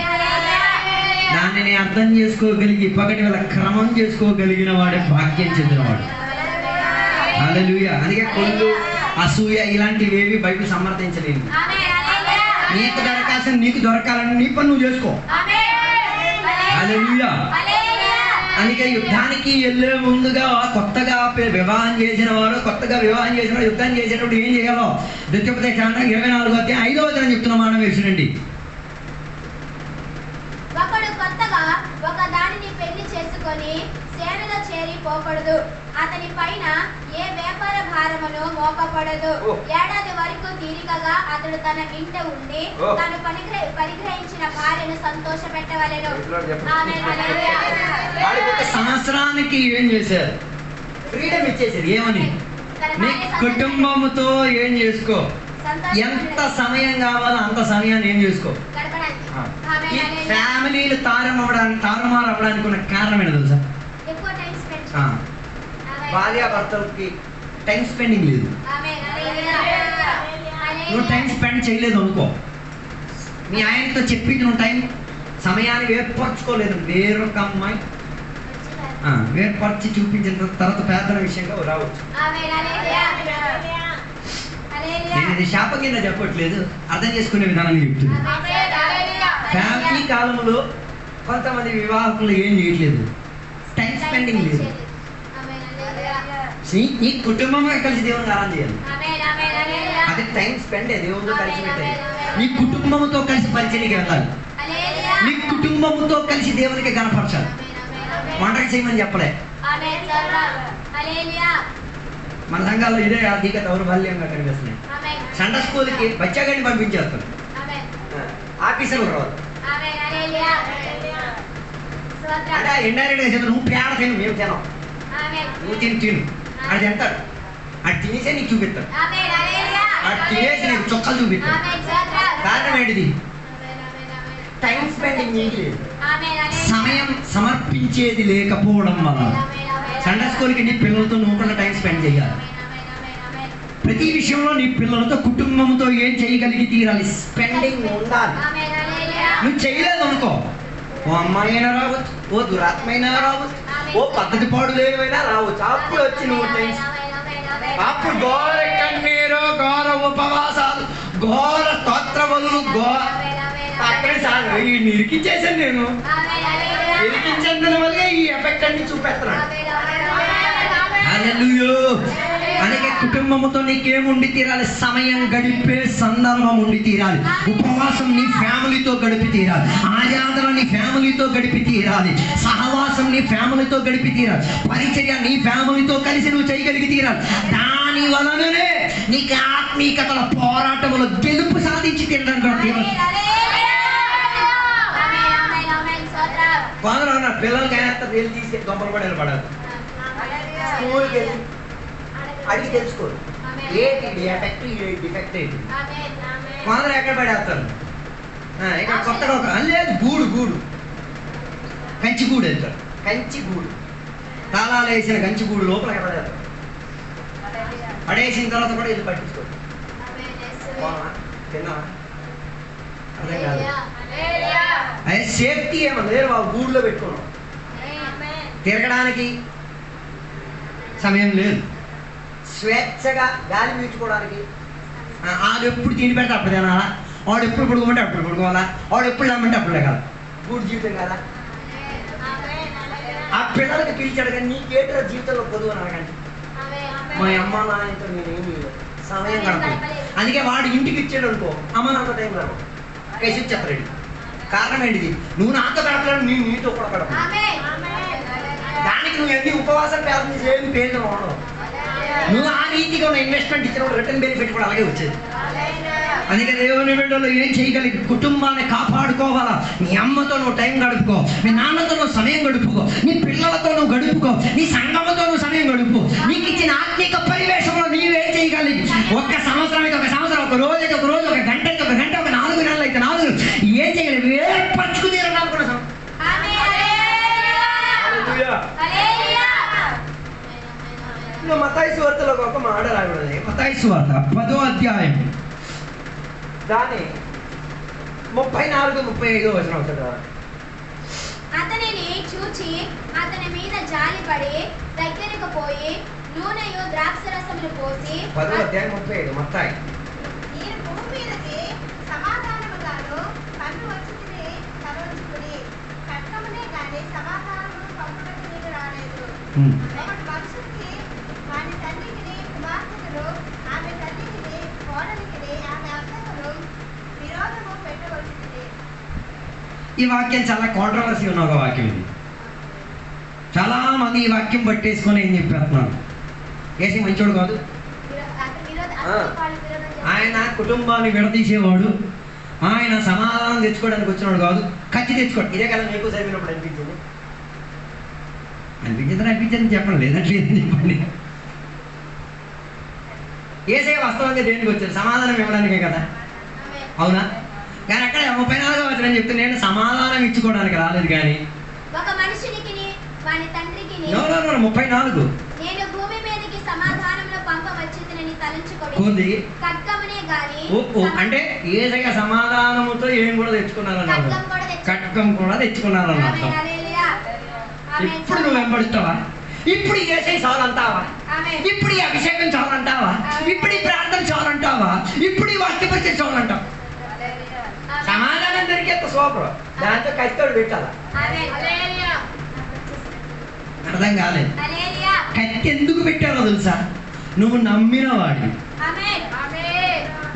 A: దానిని అర్థం చేసుకోగలిగి పగటి వేళ క్రమం చేసుకోగలిగిన వాడే భాగ్యం చెందినవాడు. హల్లెలూయా. అందుకే కొల్లు, అసూయ ఇలాంటివేవి బైబిల్ సమర్థించలేదు. నీకు దొరకాల్సిన నీకు దొరకాలని నీ పని నువ్వు చేసుకో. హల్లెలూయా. అందుకే యుద్ధానికి వెళ్ళే ముందుగా కొత్తగా వివాహం చేసిన వారు యుద్ధం చేసేటప్పుడు ఏం చేయాలో ద్వితీయోపదేశకాండం 24వ అధ్యాయం 5వ వచనం చెప్తున్న మాట వేసినండి.
B: ఒకడు కొత్తగా ఒక దానిని పెళ్లి చేసుకొని సేనలో చేరి పోకూడదు. అతని పైన ఏ వ్యాపార భారమును మోపకూడదు. ఏడాది వరకు తీరికగా అతడు తన ఇంట ఉండి తను పరిగ్రహించిన భార్యను సంతోష పెట్టవలెను.
A: సంవత్సరానికి ఏం చేశారు? ఫ్రీడమ్ ఇచ్చేసారు. ఏమని? నీ కుటుంబంతో ఏం చేసుకో, ఎంత సమయం కావాలో అంత సమయాన్ని ఏం చేసుకో. ఫ్యామిలీలు తారుమారు అవ్వడానికి ఉన్న కారణం ఏంటో తెలుసా? భార్యాభర్తలకి టైం స్పెండింగ్ లేదు. నువ్వు టైం స్పెండ్ చేయలేదు అనుకో, మీ ఆయనతో చెప్పి నువ్వు సమయాన్ని ఏర్పరచుకోలేదు, వేరొక అమ్మాయి వేర్పరిచి చూపించిన తర్వాత ప్రార్థన విషయంగా రావచ్చు. నేను ఇది శాపం కింద చెప్పట్లేదు, అర్థం చేసుకునే విధానాన్ని చెప్తుంది. ఫ్యామిలీ కాలంలో కొంతమంది వివాహకులు ఏం చేయట్లేదు, టైం స్పెండింగ్ లేదు. నీ కుటుంబం కలిసి దేవుని ఆరాధన చేయాలి, అది టైం స్పెండ్ దేవునితో కలిసి పెట్టాలి. నీ కుటుంబంతో కలిసి పరిచర్యకి వెళ్ళాలి, నీ కుటుంబంతో కలిసి దేవునికి కనపరచాలి. వంటకి చేయమని చెప్పలే. మన సంఘాల్లో ఇదే ఆర్థిక దౌర్బల్యంగా కనిపిస్తున్నాయి. సండే స్కూల్కి బచ్చాగాడిని పంపించేస్తారు, ఆఫీసర్లు రావాలి. అంటే ఇండైరెక్ట్ గా చెప్తారు, నువ్వు పేడ తిను, మేము తినం, నువ్వు తిను అది తింటాడు. అది తినేసే నీకు చూపిస్తాడు, అది తినేసి నీకు చొక్కలు చూపిస్తాడు. కారణం ఏంటిది? టైం స్పెండింగ్ లేదు, సమయం సమర్పించేది లేకపోవడం వల్ల. సండే స్కూల్కి నీ పిల్లలతో నువ్వు కూడా టైం స్పెండ్ చేయాలి. ప్రతి విషయంలో నీ పిల్లలతో కుటుంబంతో ఏం చేయగలిగి తీరాలి, స్పెండింగ్ ఉండాలి. నువ్వు చేయలేదు అనుకో, ఓ అమ్మాయి అయినా రావచ్చు, ఓ దురాత్మైనా రావచ్చు, ఓ పద్ధతి పాడు లేవైనా రావచ్చు. అప్పుడు వచ్చి నువ్వు టైం, అప్పుడు ఘోర కన్నీరు, ఘోర ఉపవాసాలు, ఘోర స్తోత్రములు, అక్కడ సాగు ఇరికించేసాను. నేను ఇరికించేందుల వల్ల ఈ ఎఫెక్ట్ అన్ని చూపెస్తున్నాను. అలాగే కుటుంబంతో నీకేముండి తీరాలి, సమయం గడిపే సందర్భం ఉండి తీరాలి. ఉపవాసం నీ ఫ్యామిలీతో గడిపి తీరాలి, ఆరాధన నీ ఫ్యామిలీతో గడిపి తీరాలి, సహవాసం నీ ఫ్యామిలీతో గడిపి తీరాలి, పరిచర్య నీ ఫ్యామిలీతో కలిసి నువ్వు చేయగలిగి తీరాలి. దాని వలననే నీకు ఆత్మీయతల పోరాటంలో గెలుపు సాధించి తీరడానికి కొందరు ఉన్నారు. పిల్లలకైనా రేలు తీసి దొంపలు పడేలు పడాలి, స్కూల్కి వెళ్ళి అడిగి తెలుసుకోరు ఏంటి ఎఫెక్ట్ డిఫెక్ట్ ఏంటి. కొందరు ఎక్కడ పడేస్తారు, ఇక్కడ కొత్తగా ఒక లేదు గూడు కంచి గూడు వెళ్తారు, కంచి గూడు తాళాలు వేసిన కంచి గూడు లోపల పడేస్తారు. పడేసిన తర్వాత కూడా వీళ్ళు పట్టించుకోరు. తిన్నా అదే కాదు, అదే సేఫ్టీ ఏమన్నా లేదు, బాబు గూడులో పెట్టుకున్నాం, తిరగడానికి సమయం లేదు, స్వేచ్ఛగా గాలి పీల్చుకోవడానికి. ఆడు ఎప్పుడు తిండి పెడితే అప్పుడు తినాలా, వాడు ఎప్పుడు పడుకోమంటే అప్పుడు పడుకోవాలా, వాడు ఎప్పుడు లేమంటే అప్పుడు లేకాల. గూడు జీవితం కదా. ఆ పిల్లలకి పిలిచాడు కానీ నీకేటో జీవితంలో పొదువు అని అడగండి. మా అమ్మ నాన్నతో నేనేమి సమయం గడపలేదు, అందుకే వాడు ఇంటికి ఇచ్చాడు అనుకో, అమ్మ నాన్న టైం గడప కేసు చెప్పలేడు. కారణం ఏంటిది? నువ్వు నాతో గడపలేడు, నీతో కూడా గడప. దానికి నువ్వు ఎన్ని ఉపవాసం ప్రార్థన చేయాలి, పేరు వాడవు. నువ్వు ఆ రీతిగా ఉన్న ఇన్వెస్ట్మెంట్ ఇచ్చినప్పుడు రిటర్న్ బెనిఫిట్ కూడా అలాగే వచ్చేది. అందుకే దేవుని బిడ్డలో ఏం చేయగలిగి కుటుంబాన్ని కాపాడుకోవాలా. నీ అమ్మతో నువ్వు టైం గడుపుకో, మీ నాన్నతో నువ్వు సమయం గడుపుకో, నీ పిల్లలతో నువ్వు గడుపుకో, నీ సంఘంతో నువ్వు సమయం గడుపు. నీకు ఇచ్చిన ఆత్మీక పరివేశంలో నీవేం చేయగలిగి, ఒక్క సంవత్సరం అయితే ఒక సంవత్సరం, ఒక రోజు అయితే ఒక రోజు, ఒక గంట అయితే ఒక గంట, ఒక 4 నెలలు అయితే 4, ఏం చేయగలిగి ఏర్పరచుకు తీరాలనుకున్నాం. మత్తయి సువార్తలో ఒక మాట రాయబడింది. మత్తయి సువార్త 10వ అధ్యాయం దాని 34-35 వచనం అవుతుంది.
B: అతనిని చూచి అతని మీద జాలిపడి దగ్గరకు పోయి నూనెయు ద్రాక్షరసములు పోసి
A: 10వ అధ్యాయం 35 మత్తయి.
D: నేను భూమి మీదకి సమాధానముగాను కన్ను వచ్చుకుని తలవంచుకుని కట్టమునే కానీ సమాధానము పంపుటకు నీకు రాలేదు. ఒకటి మనుషులకి వాని తల్లికి కుమార్తెను, ఆమె తల్లికి కోడలికి, ఆమె అత్తను విరోధము పెట్టవలసింది.
A: ఈ వాక్యం చాలా కాంట్రవర్సీ ఉన్న ఒక వాక్యం. ఇది చాలా మంది ఈ వాక్యం పట్టేసుకొని ఏం చెప్పేస్తున్నారు, ఏసీ మంచోడు కాదు, ఆయన కుటుంబాన్ని విడదీసేవాడు, ఆయన సమాధానం తెచ్చుకోవడానికి వచ్చినాడు కాదు, ఖర్చు తెచ్చుకోడు. ఇదే కదా మీకు చదివినప్పుడు అనిపించింది. అనిపించింది చెప్పండి, లేదంటే లేదని చెప్పండి. ఏసే వాస్తవంగా దేనికి వచ్చారు? సమాధానం ఇవ్వడానికే కదా, అవునా? కానీ అక్కడ 34వ వచనం చెప్తే నేను సమాధానం ఇచ్చుకోవడానికి రాలేదు. కానీ
B: ఒక మనుషునికి వాని తండ్రికి
A: 34
B: నేను భూమి మీదకి సమాధానమును పంపవచ్చునని తలంచుకొని ఖడ్గమునే గాని
A: అంటే యేసయ్య సమాధానముతో ఏం కూడా తెచ్చుకున్నారన్నారు, ఖడ్గం కూడా తెచ్చుకున్నారన్నారు. ఇప్పుడు నువ్వు వెంబడుతావా? ఇప్పుడు ఈ యేసయ్య చాలంటావా? ఇప్పుడు ఈ అభిషేకం చాలంటావా? ఇప్పుడు ఈ ప్రార్థన చాలంటావా? ఇప్పుడు ఈ వాక్యపరిచయం చాలంటావా?
C: సమాధానం దొరికేంత సూపర్. దాంతో కత్తితోడు పెట్టాలా?
A: అర్థం కాలేదు. కత్తి ఎందుకు పెట్టారో తెలుసా? నువ్వు నమ్మిన వాడివి.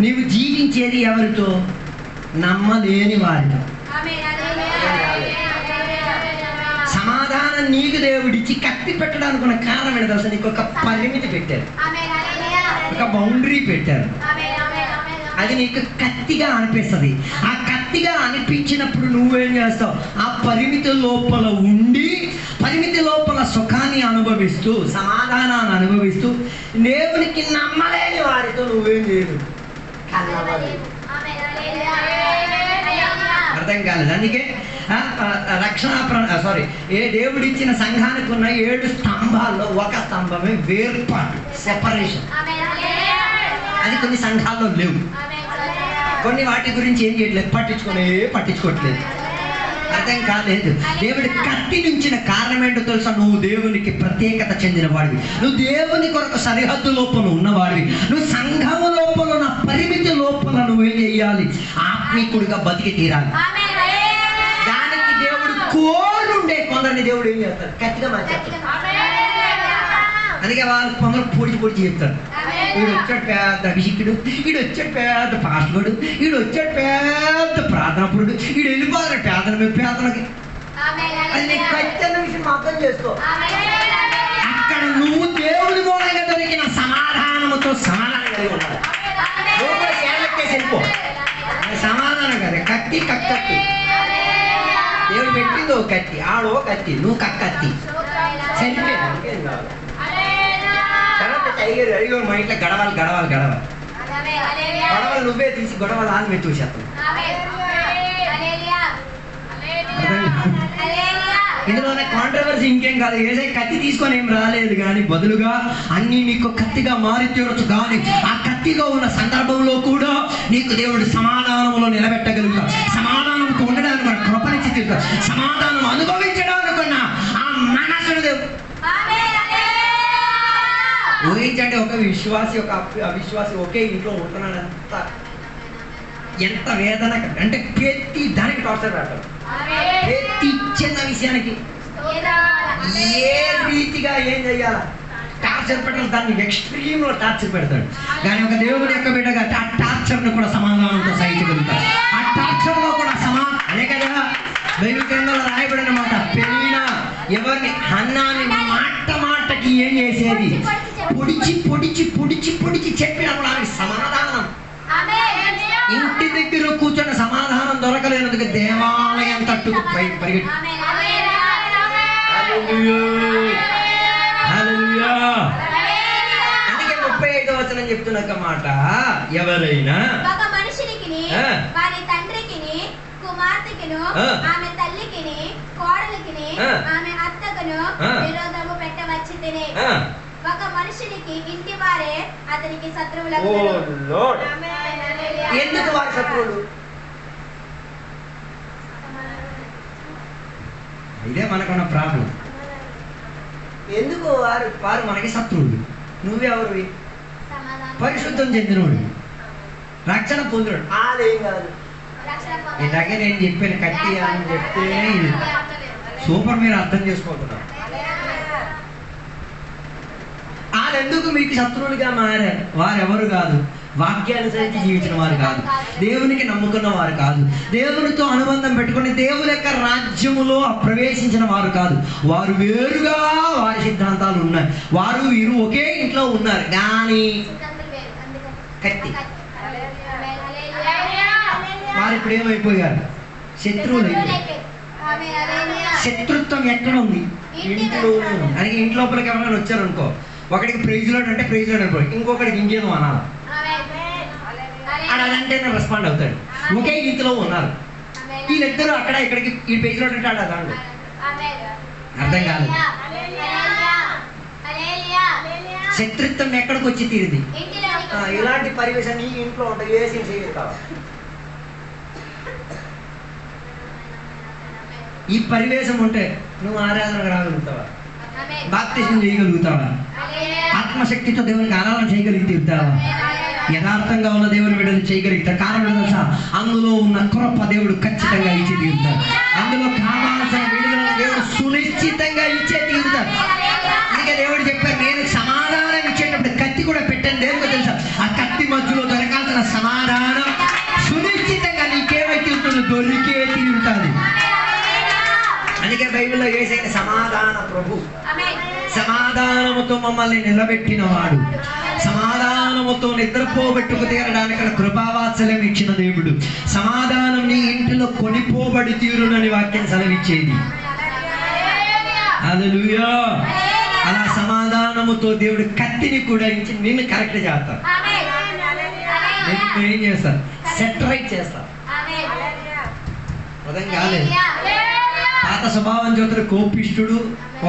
A: నీవు జీవించేది ఎవరితో? నమ్మలేని వారితో. సమాధానం నీకు దేవుడిచ్చి కత్తి పెట్టడానికి ఉన్న కారణం ఏంటో తెలుసా? నీకు ఒక పరిమితి పెట్టారు, ఒక బౌండరీ పెట్టారు. అది నీకు కత్తిగా అనిపిస్తుంది. ఆ కత్తిగా అనిపించినప్పుడు నువ్వేం చేస్తావు? ఆ పరిమితి లోపల ఉండి, పరిమితి లోపల సుఖాన్ని అనుభవిస్తూ, సమాధానాన్ని అనుభవిస్తూ, దేవునికి నమ్మలేని వారితో నువ్వేం చేయదు? అర్థం కాలేదు. అందుకే దేవుడిచ్చిన సంఘానికి ఉన్న 7 స్తంభాల్లో ఒక స్తంభమే వేర్పాటు, సెపరేషన్. అది కొన్ని సంఘాల్లో లేవు. కొన్ని వాటి గురించి ఏం చేయట్లేదు, పట్టించుకోవట్లేదు. అర్థం కాలేదు. దేవుడి కత్తి నుంచిన కారణం ఏంటో తెలుసా? నువ్వు దేవునికి ప్రత్యేకత చెందిన వాడివి. నువ్వు దేవుని కొరకు సరిహద్దు లోపల ఉన్నవాడివి. నువ్వు సంఘము లోపల ఉన్న పరిమితి లోపల నువ్వేం చేయాలి? ఆత్మీకుడిగా బతికి తీరాలి. దానికి దేవుడు కోరుండే కొందరిని దేవుడు ఏం చేస్తాడు? కత్తిగా మార్చేస్తాడు. అందుకే వాళ్ళు కొందరు పొడిచి చెప్తారు. వీడు వచ్చాడు పెద్ద అభిషిక్తుడు, వీడు వచ్చాడు పెద్ద పాస్టరుడు, వీడు వచ్చాడు పెద్ద ప్రార్థనపురుడు, వీడు వెళ్ళిపోతాడు పేదలకి. అది నీకు ఖచ్చితమైన విషయం అర్థం చేసుకో. అక్కడ నువ్వు దేవుడి మూలంగా దొరికిన సమాధానముతో సమాధానం కలిగి ఉండాలి. నువ్వు కూడా కేరళకేసి వెళ్ళిపో. సమాధానం కదా, కత్తి కక్కత్తి. దేవుడు పెట్టింది ఓ కత్తి, ఆడో కత్తి, నువ్వు కక్కత్తి. సరిపోయింది. అడిగారు మా ఇంట్లో గడవాలి నువ్వే తీసి గొడవలు ఆని మీద చూసేస్తావు. ఇందులోనే కాంట్రవర్సీ ఇంకేం కాదు. యేసయ్య కత్తి తీసుకొని ఏం రాలేదు, కానీ బదులుగా అన్ని నీకు కత్తిగా మారి తీరొచ్చు. కానీ ఆ కత్తిగా ఉన్న సందర్భంలో కూడా నీకు దేవుడు సమాధానంలో నిలబెట్టగలుగుతాడు. సమాధానంతో ఉండడానికి మన కృపనిచ్చి తీరుతాడు. సమాధానం అనుభవించడానికి ఆ మనసును దేవుడు. ఊహించండి, ఒక విశ్వాసి ఒక అవిశ్వాసి ఒకే ఇంట్లో ఉంటున్నాడంత ఎంత వేదన. అంటే ప్రతి దానికి టార్చర్ పెడతాడు. ప్రతి చిన్న విషయానికి ఏ రీతిగా ఏం చెయ్యాలా టార్చర్ పెట్టాలి. దాన్ని ఎక్స్ట్రీమ్ లో టార్చర్ పెడతాడు. కానీ ఒక దేవుని యొక్క బిడ్డగా ఆ టార్చర్ ను కూడా సమాధానంతో సహించగలుగుతాడు. ఆ టార్చర్ లో కూడా అదే కదా బైబిల్ గ్రంథంలో రాయబడిన మాట. పెళ్ళిన ఎవరిని హన్నాని మాటకి ఏం చేసేది? పొడిచి చెప్పినప్పుడు ఆమె సమాధానం. ఇంటి దగ్గర కూర్చొని సమాధానం దొరకలేనందుకు దేవాలయం తట్టుకు పరిగెట్టి. అందుకే 35వ వచనం చెప్తున్న మాట, ఎవరైనా
B: ఒక మనిషికి వారి తండ్రికి కుమార్తెకిను ఆమె తల్లికిని కోడలికిని ఆమె అత్తకును విరోధము పెట్టవచ్చితిని. ఒక మనిషికి ఇంటి వారే అతనికి శత్రువులకు.
C: ఎందుకు వారి శత్రువులు?
A: ఇదే మనకున్న ప్రాబ్లం.
C: ఎందుకు వారు
A: మనకి శత్రువులు? నువ్వెవరివి? పరిశుద్ధం చెందినోడు, రక్షణ పొందినోడు.
C: అదేం కాదు.
A: ఇలాగే నేను చెప్పాను కత్తి అని చెప్తే సూపర్, మీరు అర్థం చేసుకుంటున్నారు. వాళ్ళెందుకు మీకు శత్రువులుగా మారారు? వారెవరు కాదు, వాక్యానుసరించి జీవించిన వారు కాదు, దేవునికి నమ్ముకున్న వారు కాదు, దేవునితో అనుబంధం పెట్టుకుని దేవుని యొక్క రాజ్యములో ప్రవేశించిన వారు కాదు. వారు వేరుగా వారి సిద్ధాంతాలు ఉన్నాయి. వారు వీరు ఒకే ఇంట్లో ఉన్నారు, కానీ కత్తి. వారు ఇప్పుడు ఏమైపోయారు? శత్రువులు. శత్రుత్వం ఎక్కడ ఉంది? ఇంట్లో. అలాగే ఇంట్లోపలికి ఎవరైనా వచ్చారనుకో, ఒకడికి ప్రైజ్ లోడ్ అంటే ప్రైజ్ లోడ్ అనుకో, ఇంకొకడికి ఇంకేదో అనాలి. అదంటే రెస్పాండ్ అవుతాడు. ఒకే ఇంట్లో ఉన్నారు వీళ్ళిద్దరు. అక్కడ ఇక్కడికి ఈ ప్రైజ్ లోడ్ అంటే అదాడు. అర్థం కాదు. శత్రుత్వం ఎక్కడికి వచ్చి తీరింది?
C: ఇలాంటి పరివేశాన్ని ఈ ఇంట్లో ఉంటాయి. ఏ సీన్ చేయగలుగుతావా?
A: ఈ పరివేశం ఉంటే నువ్వు ఆరాధనకు రాగలుగుతావా? బాప్తిజం చేయగలుగుతావా? ఆత్మశక్తితో దేవునికి ఆరాధన చేయగలుగుతావా? యథార్థంగా ఉన్న దేవుని బిడ్డలు చేయగలుగుతారు. కారణం తెలుసా? అందులో ఉన్న కృప దేవుడు ఖచ్చితంగా ఇచ్చి తీరుతాడు. అందులో కావాల్సిన విడుదల దేవుడు సునిశ్చితంగా ఇచ్చే తీరుతాడు. అందుకే దేవుడు చెప్పారు, నేను సమాధానం ఇచ్చేటప్పుడు కత్తి కూడా పెట్టాను. దేవుడికి తెలుసా? ఆ కత్తి మధ్యలో దొరకాల్సిన సమాధానం సునిశ్చితంగా నీకేమైతే ఉంటుందో దొరికే తీరుతుంది. అందుకే బైబిల్లో యేసయ్య సమాధాన ప్రభు, సమాధానముతో మమ్మల్ని నిలబెట్టిన వాడు, సమాధానముతో నిద్రపోబెట్టుకు తీరడానికి కృపావాత్సల్యం ఇచ్చిన దేవుడు, సమాధానం నీ ఇంటిలో కొనిపోబడి తీరునని వాక్యం సెలవిచ్చేది. హల్లెలూయా. అలా సమాధానముతో దేవుడు కత్తిని కూడా ఇచ్చి నిన్ను కరెక్ట్ చేస్తాడు. ఏం చేస్తారు? సెట్ రైట్ చేస్తారు. అర్థం కాలేదు. పాత స్వభావం చూస్తారు కోపిష్ఠుడు,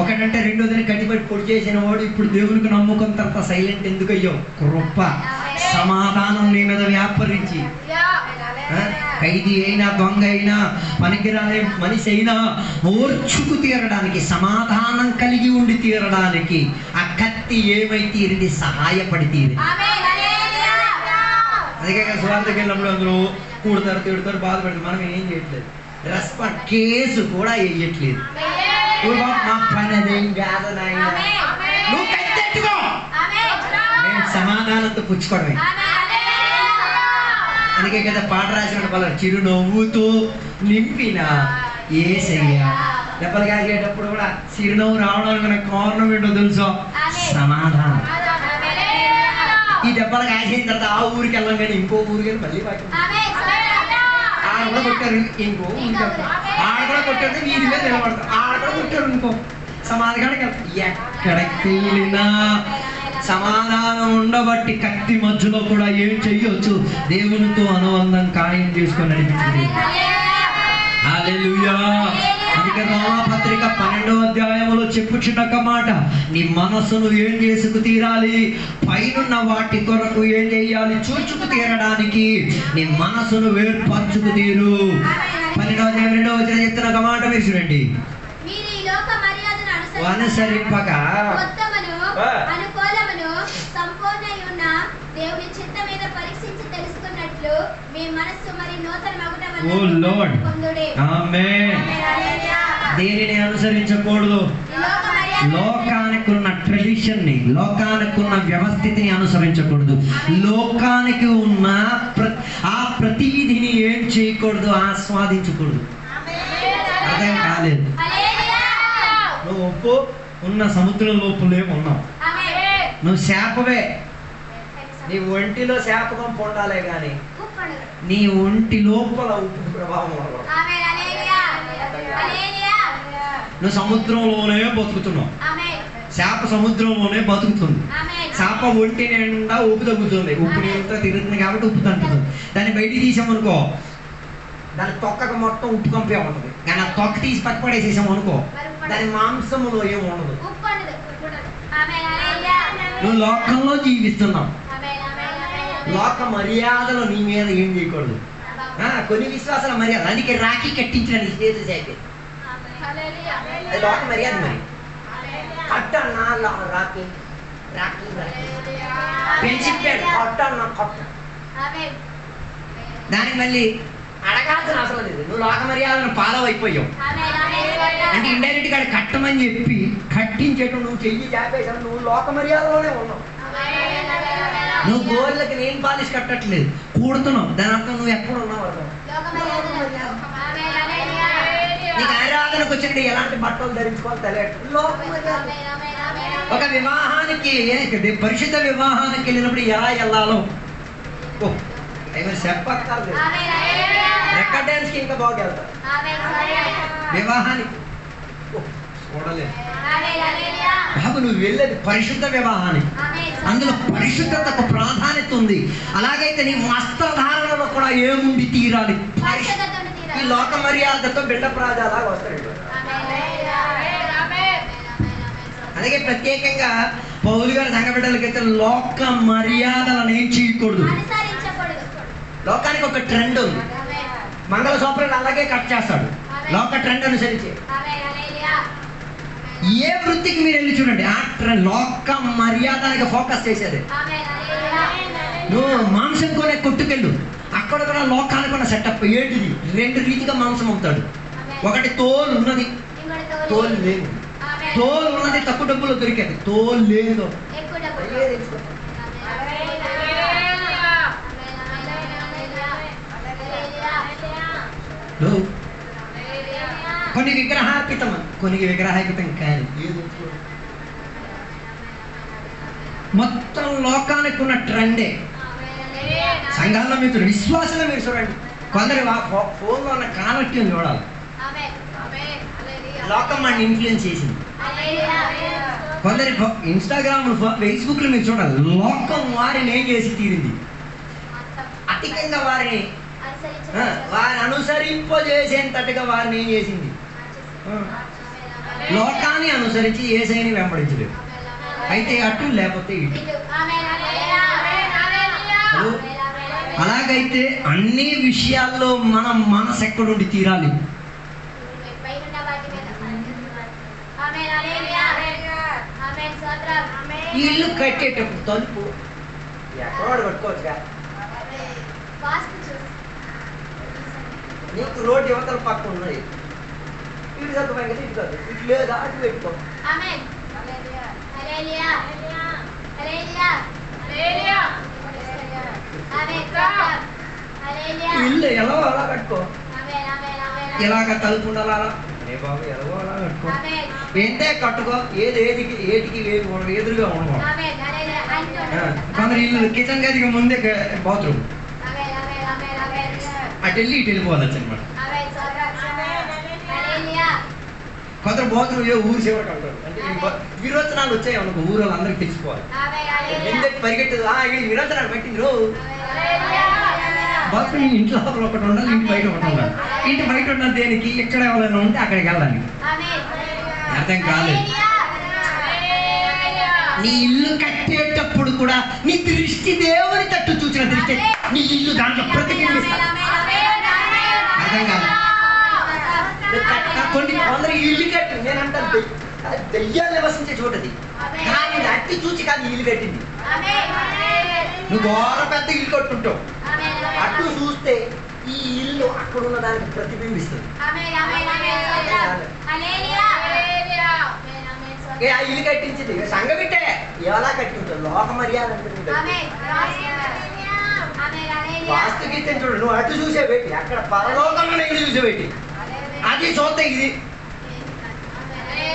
A: ఒకటంటే రెండోదని కట్టిపట్టి పొడి చేసిన వాడు ఇప్పుడు దేవునికి నమ్ముకున్న తర్వాత సైలెంట్ ఎందుకు అయ్యో? కృప సమాధానం నీ మీద వ్యాపరించి, ఖైదీ అయినా దొంగ అయినా పనికిరాని మనిషి అయినా ఓర్చుకు తీరడానికి, సమాధానం కలిగి ఉండి తీరడానికి ఆ కత్తి ఏమై తీరింది? సహాయపడి తీరి. అందుకే స్వార్థకి వెళ్ళినప్పుడు అందరూ కూడతారు, తిడతారు, బాధపడతారు. మనం ఏం చేయట్లేదు. రెస్పాండ్ కేసు కూడా వేయట్లేదు. మా పని అదేం కాదు నాయన, నువ్వు కత్తెట్టుకో, నేను సమాధానంతో పుచ్చుకోవడమే. అందుకే కదా పాట రాసిన వాళ్ళ చిరునవ్వుతో నింపిన యేసయ్య. దెబ్బలు కాగేటప్పుడు కూడా చిరునవ్వు రావడానికి కారణం ఏంటో తెలుసా? సమాధానం. ఈ దెబ్బలు కాసిన తర్వాత ఆ ఊరికి వెళ్ళాం కానీ ఇంకో ఊరికి వెళ్ళి మళ్ళీ పాట ఆడ కూడా కొట్టారు, ఇంకో ఊరికి ఆడ కూడా కొట్టారు, వీరి మీద నిలబడతారు, ఆడ కూడా కొట్టారు ఇంకో సమాధానం. ఎక్కడికి వెళ్ళినా సమాధానం ఉండబట్టి కత్తి మధ్యలో కూడా ఏం చెయ్యొచ్చు? దేవునితో అనుబంధం ఖాయం చేసుకొని నడిపించింది. హల్లెలూయా. అందుకే రోమాపత్రిక 12వ అధ్యాయంలో చెప్పుచున్న మాట, నీ మనస్సును ఏం చేసుకు తీరాలి? పైనున్న వాటి కొరకు ఏం చేయాలి? చూచుకు తీరడానికి నీ మనస్సును వేర్పరచుకు తీరు. 12వ అధ్యాయం 2వ వచనం చెప్తున్న ఒక మాట మీరు చూడండి. అనుసరింపక
B: దేవుని చిత్తం మీద పరీక్షించి తెలుసుకున్నట్లు మీ మనస్సు మరి నూతనమగుట
A: ఓ లార్డ్. ఆమేన్. దేనిని అనుసరించకూడదు? లోకానికి ఉన్న ట్రెడిషన్ ని, లోకానికి ఉన్న వ్యవస్థితిని అనుసరించకూడదు. లోకానికి ఉన్న ఆ ప్రతినిధిని ఏం చేయకూడదు? ఆస్వాదించకూడదు. అర్థం కాలేదు. నువ్వు ఉప్పు ఉన్న సముద్రం లోపలే ఉన్నావు. నువ్వు శాపవే. నీ ఒంటిలో శాపకం పొందాలే కానీ నీ ఒంటి లోపల ఉప్పు ప్రభావం ఉండదు. నువ్వు సముద్రంలోనే బతుకుతున్నావు. శాప సముద్రంలోనే బతుకుతుంది. శాప ఒంటి నిండా ఉప్పు తగ్గుతుంది. ఉప్పు నీళ్ళతో తిరుగుతుంది కాబట్టి ఉప్పు తంటుంది. దాన్ని బయటికి తీసామనుకో, దాని తొక్కకు మొత్తం ఉప్పు కంపే ఉంటుంది. కానీ ఆ తొక్క తీసి పక్కపడేసేసాము అనుకో, దాని మాంసములో ఏమి ఉండదు. నువ్వు లోకంలో జీవిస్తున్నావు. లోక మర్యాదలు నీ మీద ఏం చేయకూడదు. కొన్ని విశ్వాసాల మర్యాద, అందుకే రాఖీ కట్టించడానికి స్టేటస్ అయిపోయింది. అది లోక మర్యాద. మరి కట్టన్నా రాఖీ రాఖీ పెంచిప్పాడు, కట్టన్నా కట్ట. దానికి మళ్ళీ అడగాల్సిన అవసరం లేదు. నువ్వు లోక మర్యాదలను ఫాలో అయిపోయావు అంటే ఇండైరెక్ట్ గా కట్టమని చెప్పి కట్టించేటప్పుడు నువ్వు చెయ్యి జాపేసావు. నువ్వు లోక మర్యాదలోనే ఉన్నావు. నువ్వు గోళ్ళకి నేను పాలిష్ కట్టట్లేదు, కూడుతున్నావు. దాని అర్థం నువ్వు ఎక్కడ ఉన్నావు అర్థం. నీకు ఆరాధనకు వచ్చినట్టు ఎలాంటి బట్టలు ధరించుకోవాలి తెలియదు. ఒక వివాహానికి, పరిశుద్ధ వివాహానికి వెళ్ళినప్పుడు ఎలా వెళ్ళాలో చెప్పక్కర్లేదు. రెక్కడ్ డాన్స్ కి ఇంకా బాగా వెళ్తారు. వివాహానికి చూడలేదు బాబు, నువ్వు వెళ్ళేది పరిశుద్ధ వివాహానికి. అందులో పరిశుద్ధతకు ప్రాధాన్యత ఉంది. అలాగైతే నీ వస్త్రధారణలో కూడా ఏముండి తీరాలి? ఈ లోక మర్యాదతో బిడ్డ ప్రాజాలాగా వస్తాడు. అలాగే ప్రత్యేకంగా పౌలు గారి సంఘ బిడ్డలకైతే లోక మర్యాదలను ఏం చేయకూడదు. లోకానికి ఒక ట్రెండ్ ఉంది. మంగళ సూత్రాలు అలాగే కట్ చేస్తాడు. లోక ట్రెండ్ అనుసరించి.
B: ఆమేన్ హల్లెలూయా.
A: ఏ వృత్తికి మీరు వెళ్ళి చూడండి, ఆ ట్రెండ్ లోక మర్యాదకి ఫోకస్ చేసేది.
B: ఆమేన్ హల్లెలూయా.
A: నువ్వు మాంసం కొనే కొట్టుకెళ్ళు, అక్కడ కూడా లోకానికి ఉన్న సెటప్ ఏంటిది? రెండు రీతిగా మాంసం అమ్ముతాడు. ఒకటి తోలు ఉన్నది, తోలు లేదు.
B: ఆమేన్.
A: తోలు ఉన్నది తక్కువ డబ్బులో దొరికేది, తోలు లేదు.
B: ఎక్కువ డబ్బులు.
C: అయ్యే తెలుసుకో.
A: నువ్వు కొన్ని విగ్రహార్పితం, కొన్ని విగ్రహార్పితం కాదు. మొత్తం లోకానికి ఉన్న ట్రెండే. సంఘాల్లో మీరు విశ్వాసంలో మీరు చూడండి, కొందరు ఫోన్లో ఉన్న కానట్యం చూడాలి. లోకం మన ఇన్ఫ్లుయెన్స్ చేసింది. కొందరి ఇన్స్టాగ్రామ్ ఫేస్బుక్ లో మీరు చూడాలి, లోకం వారిని ఏం చేసి తీరింది, అధికంగా వారిని వారి అనుసరింపజేసేంతటిగా వారిని ఏం చేసింది. లోకాన్ని అనుసరించి యేసయ్యని వెంబడించలేదు. అయితే అటు లేకపోతే ఇటు. అలాగైతే అన్ని విషయాల్లో మనం మనసు ఎక్కడుండి తీరాలి. ఈ ఇల్లు కట్టేటప్పుడు తలుపు
C: ఎక్కడో కట్టుకోవచ్చుగా. నీకు రోడ్డు యువతల పక్క ఉన్నది, ఇటు చదువు కదా, ఇటు కాదు, ఇటు లేదా అటు పెట్టుకో.
A: ఇల్లు ఎలా అలా కట్టుకో, ఇలాగ తలుపు ఉండాలా అరే బాబు ఎలాగో అలా కట్టుకో. ఏంటే కట్టుకో, ఏటికి ఎదురుగా ఉండవు. కొందరు ఇల్లు కిచెన్ గదికి ముందే బాత్రూమ్, అటు వెళ్ళి ఇటు వెళ్ళిపోవచ్చు అనమాట. కొందరు బాత్రూమ్ ఊరు చివరికి అంటారు. అంటే విరోచనాలు వచ్చాయి అనుకో, ఊరు వాళ్ళందరికీ తెలిసిపోవాలి. ఎందుకు పరిగెట్టదు, విరోచనాలు పెట్టింది రోజు. బాత్రూమ్ ఇంట్లో ఒకటి ఉండాలి, ఇంటి బయట ఒకటి ఉండాలి. ఇంటి బయట ఉన్నది దేనికి, ఎక్కడ ఎవరైనా ఉంటే అక్కడికి వెళ్ళాలి. అర్థం కాలేదు. నీ ఇల్లు కట్టేటప్పుడు కూడా నీ దృష్టి దేవుని తట్టు చూసిన దృష్టి, నీ ఇల్లు దాంట్లో ప్రతిబింబిస్తాడు. అర్థం కాదు. కొందరు ఇల్లు కట్టి నేనంటాను దెయ్యాలు నివసించే చోటది, కానీ అట్టి చూసి కాదు ఇల్లు కట్టింది. నువ్వు ఘోర పెద్ద ఇల్లు కట్టుకుంటావు, అటు చూస్తే ఈ ఇల్లు అక్కడ ఉన్న దానికి ప్రతిబింబిస్తుంది. ఆ ఇల్లు కట్టించింది సంఘ బిడ్డే ఎలా కట్టింటావు, లోక మర్యాద వాస్తు గీతం చూడు. నువ్వు అటు చూసే పెట్టి అక్కడ పరలోకంలో ఇల్లు చూసే పెట్టి అది చూస్తే ఇది.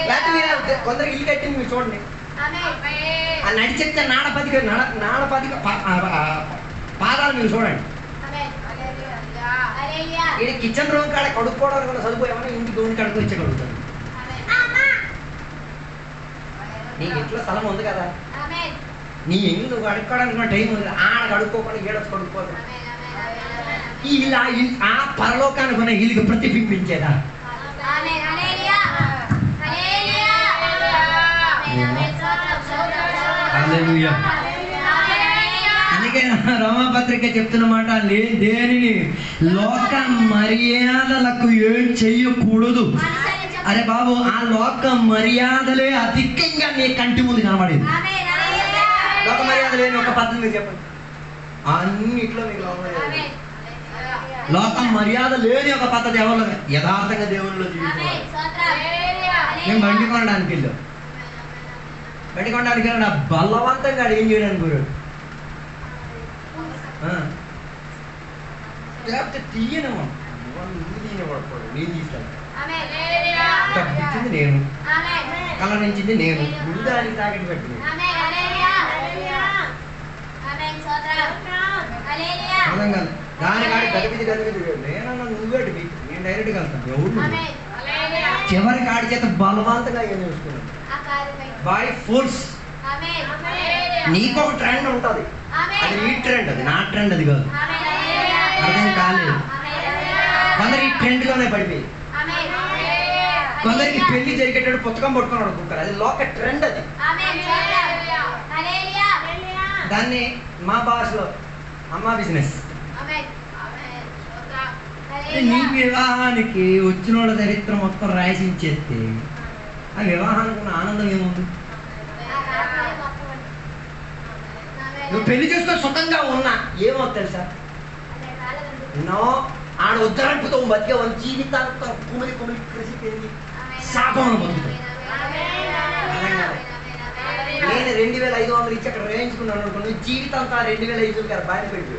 A: లేకపోతే మీరు కొందరికి ఇల్లు కట్టింది మీరు చూడండి, ఆ నడిచెప్తే నాడపదిక పాదాలు మీరు చూడండి. ఇది కిచెన్ రూమ్ కాడ కడుక్కోవడానికి కూడా చదువు ఏమన్నా ఇంటికి రూమ్ కాడకు వచ్చి కడుగుతాను. నీకు ఇంట్లో స్థలం ఉంది కదా, నీ ఇల్లు నువ్వు కడుక్కోవడానికి కూడా టైం ఉంది. ఆడ కడుక్కోకుండా ఏడొచ్చి కడుక్కోవాలి. ఈ ఇల్లు ఆ పరలోకానికి ఉన్న ఇల్లుకి ప్రతిబింబించేదా? అందుకే రోమపత్రిక చెప్తున్న మాట, దేనిని లోక మర్యాదలకు ఏం చెయ్యకూడదు. అరే బాబు, ఆ లోక మర్యాదలే అధికంగా నీ కంటి ముందు కనబడేది. లోక మర్యాద లేని ఒక పద్ధతి మీరు చెప్పండి. అన్నిట్లో మీకు లోక మర్యాద లేని ఒక పద్ధతి ఎవరు? యథార్థంగా దేవునిలో జీవించాలి. నేను బండి కొనడానికి వెళ్ళాను, బండి కొనడానికి వెళ్ళిన బలవంతంగా ఏం చేయడానికి కోరాడు. లేకపోతే తీయనమ్మా, తీయనపడకూడదు, నేను తీసుకెళ్తాను. డబ్బిచ్చింది నేను, కలరించింది నేను, దానికి తాకట్టు పెట్టింది. అర్థం కాదు. దాని కాడి గదిపిది నేనన్నా నువ్వే అడిగి, నేను డైరెక్ట్గా వెళ్తాను. ఎవరు చివరి కాడి చేత బలవంతంగా ఏం చూసుకున్నాను బై ఫోర్స్. నీకు ఒక ట్రెండ్ ఉంటుంది, అది నీ ట్రెండ్, అది నా ట్రెండ్, అది కాదు. అర్థం కాలేదు. కొందరు ఈ ట్రెండ్లోనే పడిపోయి, కొందరికి పెళ్లి జరిగేటప్పుడు పుస్తకం పట్టుకొని అడుగుతారు, అది లోక ట్రెండ్. అది దాన్ని మా భాషలో అమ్మా బిజినెస్. నీ వివాహానికి వచ్చిన వాళ్ళ చరిత్ర మొత్తం రాసించేస్తే ఆ వివాహానికి ఉన్న ఆనందం ఏముంది? నువ్వు పెళ్లి చేసుకొని సుఖంగా ఉన్నా ఏమవుతుంది తెలుసా? నో ఆడ ఉద్ధరింపుతో బతికే వాళ్ళ జీవితాంతం కుమిలి కుమిలి కలిసిపోయింది శాపంలో బతుకుతాం. నేను 2500 ఇచ్చి అక్కడ వేయించుకున్నాను అనుకోండి, జీవితంతో 2500 గారు బయట పెట్టి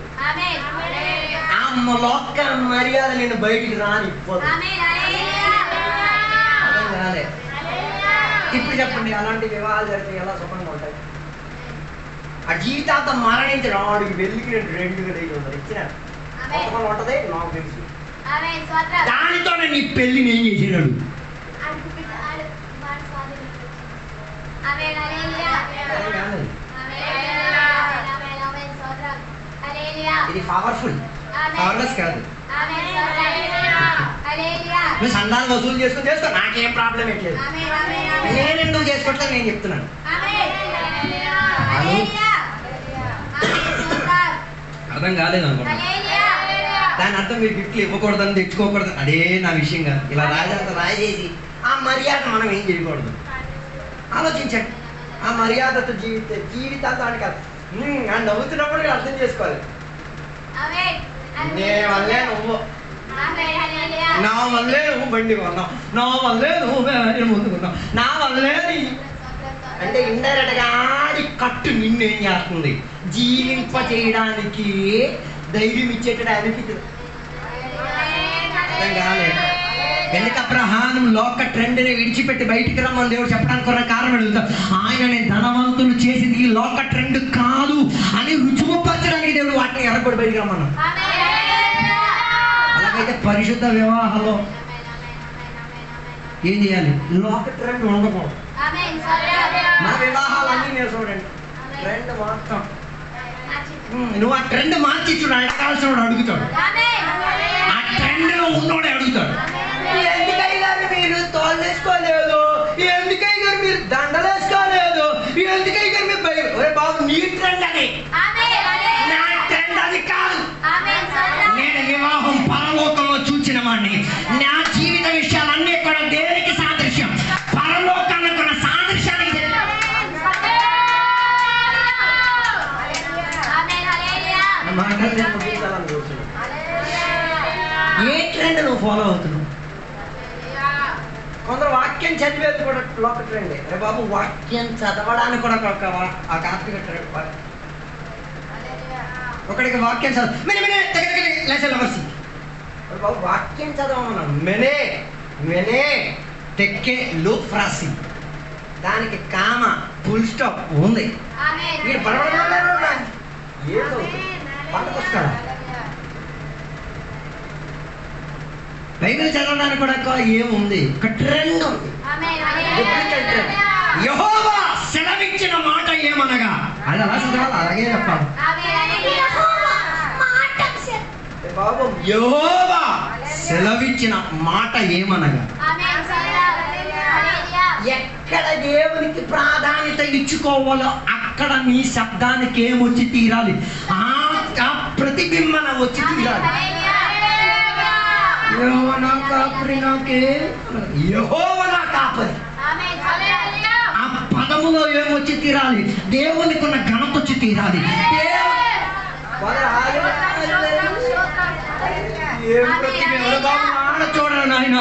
A: అమ్మ లోక మర్యాద నేను బయటికి రానిపోదు. ఇప్పుడు చెప్పండి, అలాంటి వివాహాలు జరిగితే ఎలా సుఖంగా ఉంటాయి? ఆ జీవితాంతం మరణించడం వాడికి వెళ్ళికి 2500 ఇచ్చినాడు సుఖంగా ఉంటది నాకు తెలుసు. దానితో నీ పెళ్లిని ఏం చేసినాడు? ఇది పవర్ఫుల్, పవర్లెస్ కాదు. నువ్వు సంతానం వసూలు చేసుకుని చేసుకో, నాకేం ప్రాబ్లం లేదు. నేను ఎందుకు చేసుకోవట్లేదు నేను చెప్తున్నాను. అర్థం కాలేదు అనుకోండి. దాని అర్థం మీరు గిఫ్ట్లు ఇవ్వకూడదని తెచ్చుకోకూడదు, అదే నా విషయం కాదు. ఇలా రాజేసి ఆ మర్యాద మనం ఏం చేయకూడదు. ఆలోచించండి, ఆ మర్యాదతో జీవితాంతానికి కాదు. నవ్వుతున్నప్పుడు అర్థం చేసుకోవాలి. నే వల్లే నువ్వు, నా వల్లే నువ్వు బండి కొన్నావు, నా వల్లే నువ్వు ముందుకున్నావు, నా వల్లే అంటే ఇండైరెక్ట్ గా ఆడి కట్టు నిన్నేం చేస్తుంది? జీవింప చేయడానికి ధైర్యం ఇచ్చేటట్టు అనిపించదు. అర్థం కాలేదు. ఎందుకు అబ్రహాం లోక ట్రెండ్ ని విడిచిపెట్టి బయటికి రమ్మని దేవుడు చెప్పడానికి ఉన్న కారణం అడుగుతాం. ఆయనని ధనవంతులు చేసింది ఈ లోక ట్రెండ్ కాదు అని రుజువుపరచడానికి దేవుడు వాటిని ఎరగొడి బయటికి రమ్మన్నాం. అలాగైతే పరిశుద్ధ వివాహంలో ఏం చేయాలి? లోక ట్రెండ్ ఉండకూడదు. మన వివాహాలన్నీ నేను చూడండి ట్రెండ్ మాత్రం. నువ్వు ఆ ట్రెండ్ మార్చి చూడు, అడగాల్సిన వాడు అడుగుతాడు, ఆ ట్రెండ్ లో ఉన్నోడే అడుగుతాడు. ఎందుకై గారు మీరు తోలు వేసుకోలేదు, ఎందుకై గారు మీరు దండలు వేసుకోలేదు, ఎందుకై గారు మీరు ఒరే బాబు నీ ట్రెండ్ అని, నా ట్రెండ్ అది కాదు. నేను వివాహం పరలోకంలో చూచిన వాడిని. నా జీవిత విషయాలన్నీ కూడా దేనికి సాదృశ్యం? పరలోకానికి ఉన్న సాదృశ్యానికి. ఏ ట్రెండ్ నువ్వు ఫాలో అవుతున్నావు? కొందరు వాక్యం చదివేది కూడా లోక ట్రెండ్. అరే బాబు వాక్యం చదవడానికి కూడా ఆ కార్తీక ట్రెండ్. ఒకడికి వాక్యం చదవ బాబు వాక్యం చదవమన్నాను. మెనే తెక్కే లోక్ ఫ్రాసి, దానికి కామ ఫుల్ స్టాప్ ఉంది. వీడు ఏదో పంటకొస్తాడు. బైబిల్ చదవడానికి కూడా ఏముంది? ఒక ట్రెండ్ ఉంది. యెహోవా సెలవిచ్చిన మాట ఏమనగా, అది అలా చదవాలి, అలాగే చెప్పాలి. బాబు యెహోవా సెలవిచ్చిన మాట ఏమనగా, ఎక్కడ దేవునికి ప్రాధాన్యత ఇచ్చుకోవాలో అక్కడ నీ శబ్దానికి ఏమొచ్చి తీరాలి? ఆ ప్రతిబింబన వచ్చి తీరాలి. యెహోవా నా కాపరి, యెహోవా నా కాపరి, ఆ పదములో ఏమొచ్చి తీరాలి? దేవునికి ఉన్న ఘనత వచ్చి తీరాలి. చూడండి ఆయన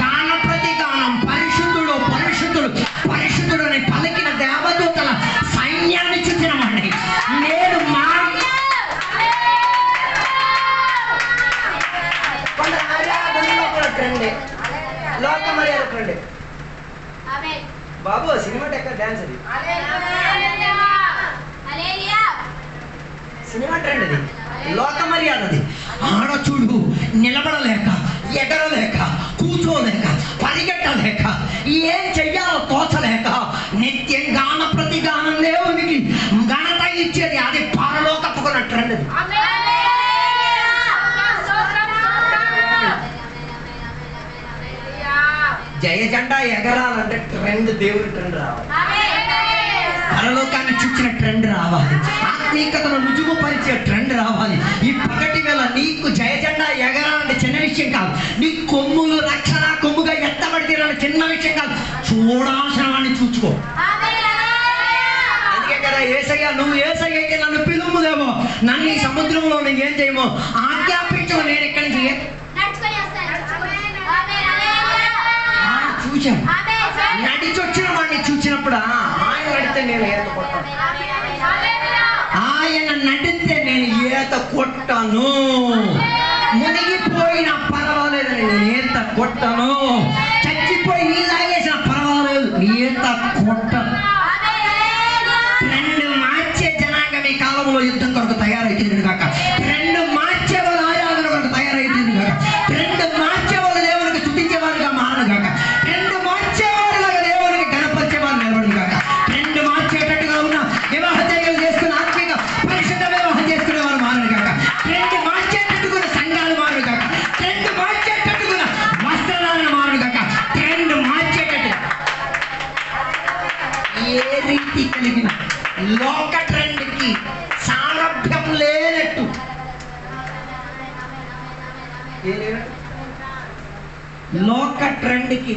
A: గాన ప్రతి గానం పరిశుద్ధుడు పరిశుద్ధుడు పరిశుద్ధుడు అని పలికిన దేవదూతల సైన్యాన్ని చూసిన వాడిని నేను లోక మర్యాద ట్రెండ్. బాబు సినిమా టెక్కర్ డాన్స్ అది, సినిమా ట్రెండ్ అది, లోక మర్యాద అది. ఆడ చూడు నిలబడలేక, ఎగరలేక, కూర్చోలేక, పరిగెట్టలేక, ఏం చెయ్యాలో తోచలేక నిత్యం గాన ప్రతి గానం దేవునికి ఘనత ఇచ్చేది. అది పరలోకపుకున్న ట్రెండ్ అది. జయ జెండా ఎగరాలంటే ట్రెండ్, దేవుడి ట్రెండ్ రావాలి. పరలోకాన్ని చూసిన ట్రెండ్ రావాలి. ఆత్మీయతను రుజువుపరిచే ట్రెండ్ రావాలి. ఈ పగటి వేళ నీకు జయ జెండా ఎగరాలంటే చిన్న విషయం కాదు. నీ కొమ్ములు రక్షణ కొమ్ముగా ఎత్తబడి తీరాలి చిన్న విషయం కాదు. చూడాల్సిన వాడిని చూసుకో. అందుకే కదా యేసయ్య, నువ్వు యేసయ్య అయితే నన్ను పిలుముదేమో, నన్ను ఈ సముద్రంలో నేను ఏం చేయమో ఆజ్ఞాపించు, నేను ఇక్కడి నుంచి చూచాను. నడిచొచ్చిన వాడిని చూసినప్పుడు ఆయన నడితే నేను ఈత కొట్టాను, ఆయన నడితే నేను ఈత కొట్టాను. మునిగిపోయినా పర్వాలేదు, నేను ఈత కొట్టను. చచ్చిపోయి నీళ్ళు తాగేసిన పర్వాలేదు, ఈత కొట్టను. రెండు మార్చే జనాంగం ఈ కాలంలో యుద్ధం కొరకు తయారైతుంది కాక, రెండు మార్చే వాళ్ళు ఆరాధన కొరకు తయారైతుంది కాక, రెండు మార్చే వాళ్ళు దేవునికి స్తుతించేవారుగా మారను కాక, రెండు మార్చేవారుగా దేవునికి గణపరిచేవారు నిలబడదు కాక, రెండు మార్చేటట్టుగా ఉన్న వివాహ చర్యలు చేసుకుని ఆత్మీయ పరిశుద్ధ వివాహం చేసుకునేవారు మారను కాక, రెండు మార్చేటట్టుకున్న సంఘాలు మారను కాక, రెండు మార్చేటట్టుకున్న వస్త్రధారణ మారను కాక, రెండు మార్చేటట్టు ఏ రీతి కలిగిన లోక ట్రెండ్కి సారభ్యం లేనట్టు లోక ట్రెండ్కి